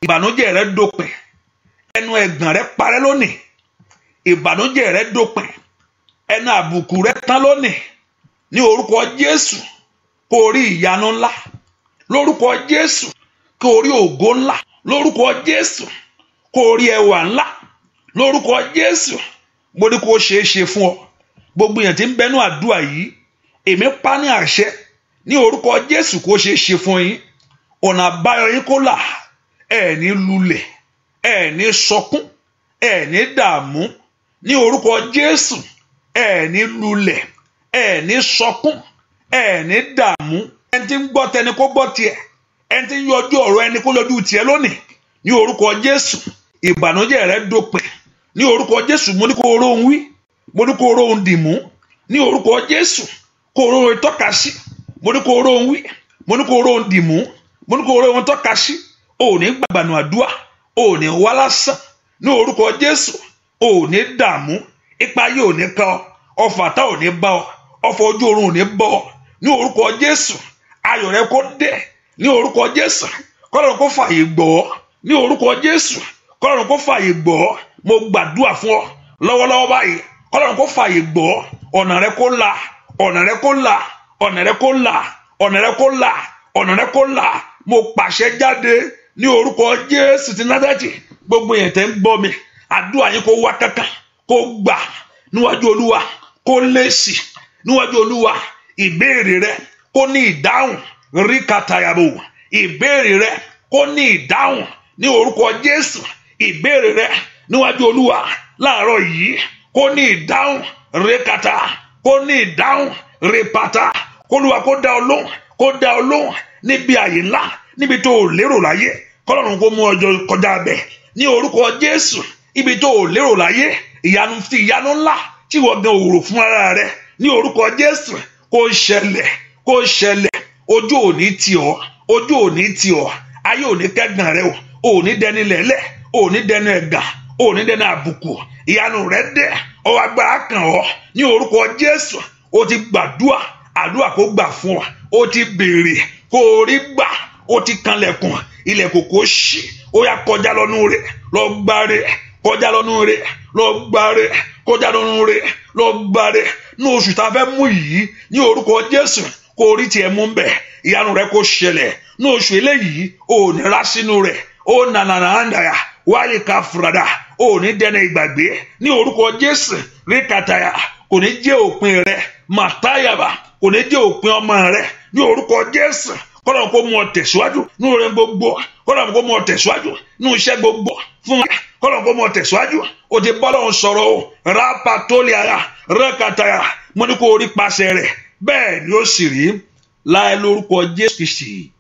ìbànújẹ́ rẹ dópin ẹnu ẹ̀gàn rẹ parẹ́ lónìí ìbànújẹ́ rẹ dópin ẹnu àbùkù rẹ tán lónìí ní orúkọ Jésù kó rí ìyanu ńlá lórúkọ Jésù kó rí ògo ńlá lórúkọ Jésù kó rí ẹwà ńlá lórúkọ Jésù mo ní kó ṣeé ṣe fún ọ gbogbo èèyàn tí ń bẹnu àdúrà yìí èmi pa ní àṣẹ ní orúkọ Jésù kó ṣeé ṣe fún yín ọ̀nà àbáyọ yín kó là ẹ ní lulẹ̀ ẹ ní sọkún ẹ ní dààmú ní orúkọ Jésù ẹ ní lulẹ̀ ẹ ní sọkún ẹ ní dààmú ẹni tí ń gbọ́ tẹni kó gbọ́ tiẹ̀ ẹni tí ń yọjú ọ̀rọ̀ ẹni kó yọjú tiẹ̀ lónìí ní orúkọ Jésù ìbànújẹ́ rẹ dópin ní orúkọ Jésù mo ní kó róhun wí mo ní kó róhun dìmú ní orúkọ Jésù kó róhun tọ́ka sí mo ní kó róhun wí mo ní kó róhun dìmú mo ní kó róhun tọ́ka sí ò ní gbàgbànú àdúrà ò ní wá lásán ní orúkọ Jésù ò ní dààmú ipa yóò ní ká ọ ọfà tá ò ní bá ọ ọfà ojú oorun ò ní bọ́ ọ ní orúkọ Jésù ayọ̀ rẹ kó dé ní orúkọ Jésù kọ́lọ́run kó fààyè gbọ́ ní orúkọ Jésù kọ́lọ́run kó fààyè gbọ́ mo gbàdúrà fún ọ lọ́wọ́lọ́wọ́ báyìí kọ́lọ́run kó fààyè gbọ́ ọ̀nà rẹ kó là ọ̀nà rẹ kó là ọ̀nà rẹ kó là ọ̀nà rẹ kó là ọ̀nà rẹ kó là mo pàṣẹ jáde ní orúkọ Jésù ti Násárẹ́tì gbogbo yẹn tẹ́ ń gbọ́ mi àdúrà yín kó wá kankan kó gbà níwájú Olúwa kó lésì níwájú Olúwa ìbéèrè rẹ kó ní ìdáhùn rí kàtàyàbò ìbéèrè rẹ kó ní ìdáhùn ní orúkọ Jésù ìbéèrè rẹ níwájú Olúwa láàárọ̀ yìí kó ní ìdáhùn rí kàtà kó ní ìdáhùn rí pàtà kólúwa kó dá ọ lóhùn níbi àyè ńlá níbi tó lérò láyé kọ́lọ́run kó mú ọjọ́ kọjá bẹ̀ ní orúkọ Jésù ibi tó lérò láyé ìyanu ńlá tí wọ́n gan òwúrò fún ara rẹ ní orúkọ Jésù kó ṣẹlẹ̀ ojú òní tì ọ́ ayé òní kẹ́gàn rẹ òní dẹni lẹ́lẹ̀ òní dẹni ẹ̀gàn òní dẹni àbùkù ìyanu rẹ dé ọwọ́ agbára kàn ọ́ ní orúkọ Jésù o ti gbàdúrà àdúrà kó gbà fún ọ o ti béèrè kó rí gbà o ti kanlẹ̀kùn ilẹ̀kùn kó ṣí ó yá kọjá lọ́nú rẹ̀ lọ gbáre kọjá lọ́nú rẹ̀ lọ gbà rẹ̀ kọjá lọ́nú rẹ̀ lọ gbà rẹ̀ ní oṣù tá a fẹ́ mú yìí ní orúkọ Jésù kó rí tiẹ̀ mú bẹ̀ ìyanu rẹ̀ kó ṣẹlẹ̀ ní oṣù eléyìí ò ní rá sínú rẹ̀ ó nànànà àndàyà wáyé ká fúradà ò ní dẹ́nà ìgbàgbé ní orúkọ Jésù rí kàtàyà kò ní jẹ́ òpin rẹ̀ màtáyàbà kò ní jẹ́ òpin ọmọ rẹ̀ ní orúkọ Jésù kọ́nà kó mú ọ tẹ̀síwájú ní orin gbogbo kọ́nà kó mú ọ tẹ̀síwájú ní iṣẹ́ gbogbo fún wa kọ́nà kó mú ọ tẹ̀síwájú o ti bọ́ lọ́hùn sọ̀rọ̀ o rápa tó lè ara rẹ́kàtàyà mo ní kó orí paṣẹ rẹ̀ bẹ́ẹ̀ ni ó sì rí láì lórúkọ Jésù Kristi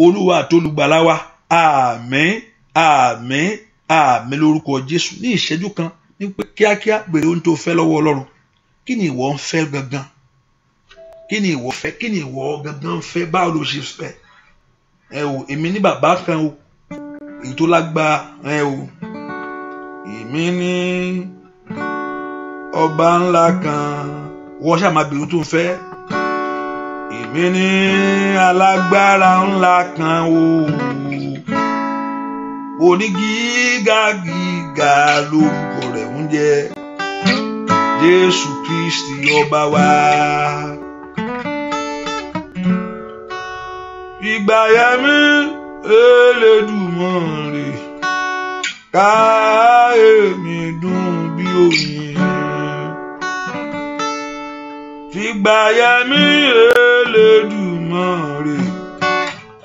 Olúwa àti Olùgbàlà wa àmín àmín àmín lórúkọ Jésù. Ní ìṣẹ́jú kan ní pé kíákíá béèrè ohun tó fẹ́ lọ́wọ́ Ọlọ́run. Kí ni ìwọ ń fẹ́ gangan? Kí ni ìwọ fẹ́? Kí ni ìwọ gangan fẹ́? Báwo ló ṣe fẹ́? Èmi ní bàbá kan o èyí tó lágbára èmi ní ọba ńlá kan wọ́n ṣáà máa béèrè ohun tó ń fẹ́. Èmi ní alágbára ńlá kan o onígíga gíga lórúkọ rẹ̀ ń jẹ́ Jésù Kristi ọba wa. Ìgbàyẹmí Elédùmarè káyé mi dùn bí oyin. Ìgbàyẹmí Elédùmarè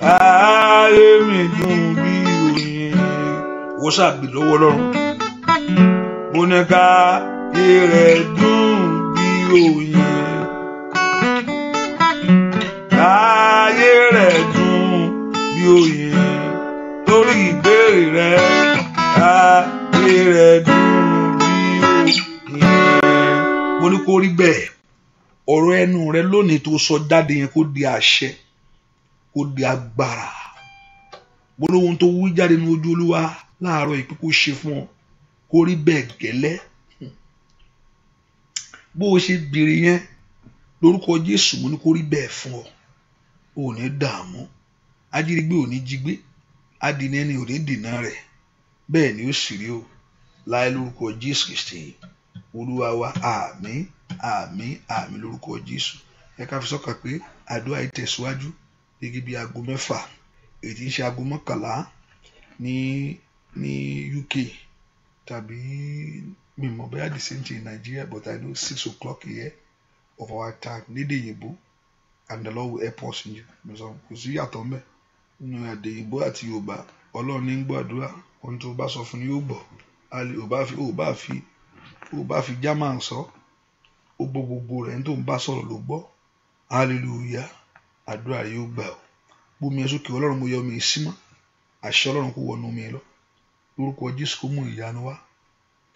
káyé mi dùn bí oyin. Wọ́n ṣàgbé lọ́wọ́ Ọlọ́run. Mo ní káyé rẹ̀ dùn bí oyin. Káyé rẹ̀ dùn bí oyin. Torí ìbéèrè rẹ̀ káyé rẹ̀ dùn bí oyin. Mo ní kó rí bẹ́ẹ̀. Ọ̀rọ̀ ẹnu rẹ lónìí tó sọ jáde yẹn kó di àṣẹ kó di agbára. Mo ní ohun tó wí jáde ní ojú Olúwa láàárọ̀ yìí pé kó ṣe fún ọ kó rí bẹ́ẹ̀ gẹ́lẹ́. Bó o ṣe béèrè yẹn lórúkọ Jésù mo ní kó rí bẹ́ẹ̀ fún ọ. O ò ní dààmú, ajínigbé ò ní jí gbé, adìní ẹni ò ní dènà rẹ̀. Bẹ́ẹ̀ ni ó sì rí o láì lórúkọ Jésù Kristi Olúwa wa àmín àmín àmín lórúkọ Jésù. Ẹ ká fi sọ́kàn pé àdúrà yìí tẹ̀síwájú gẹ́gẹ́ bí aago 6 èyí tí ń ṣe aago 11 ní UK tàbí mi mọ̀ bóyá the same thing in Nigeria, but I know 6 o'clock here of our time lédè Ìgbò, and the Lord will help us in you. Kò sí yàtọ̀ mẹ́ nínú èdè Ìgbò àti Yorùbá. Ọlọ́run ní gbọ́ àdúrà, ohun tó bá sọ fún ni yóò gbọ́. Ó bá fi German sọ ó gbọ́ gbogbo rẹ̀ tó ń bá sọ̀rọ̀ ló gbọ́. Hallelujah, àdúrà yóò gbà ọ́. Bómi ẹ sókè, Ọlọ́run mo yọ mi símọ́, àṣẹ Ọlọ́run kó wọnú mi lọ lórúkọ Jésù kó mú ìyanu wá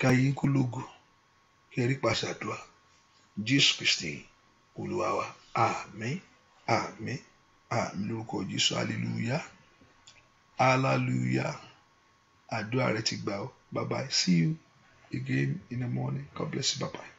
káyé kó lógo kẹrí pàṣẹ àdúrà Jésù Kristi Olúwa wa àmín àmín àmín lórúkọ Jésù. Hallelujah hallelujah, àdúrà rẹ ti gbà ọ́. Bye bye, see you again in the morning. God bless you. Bye bye.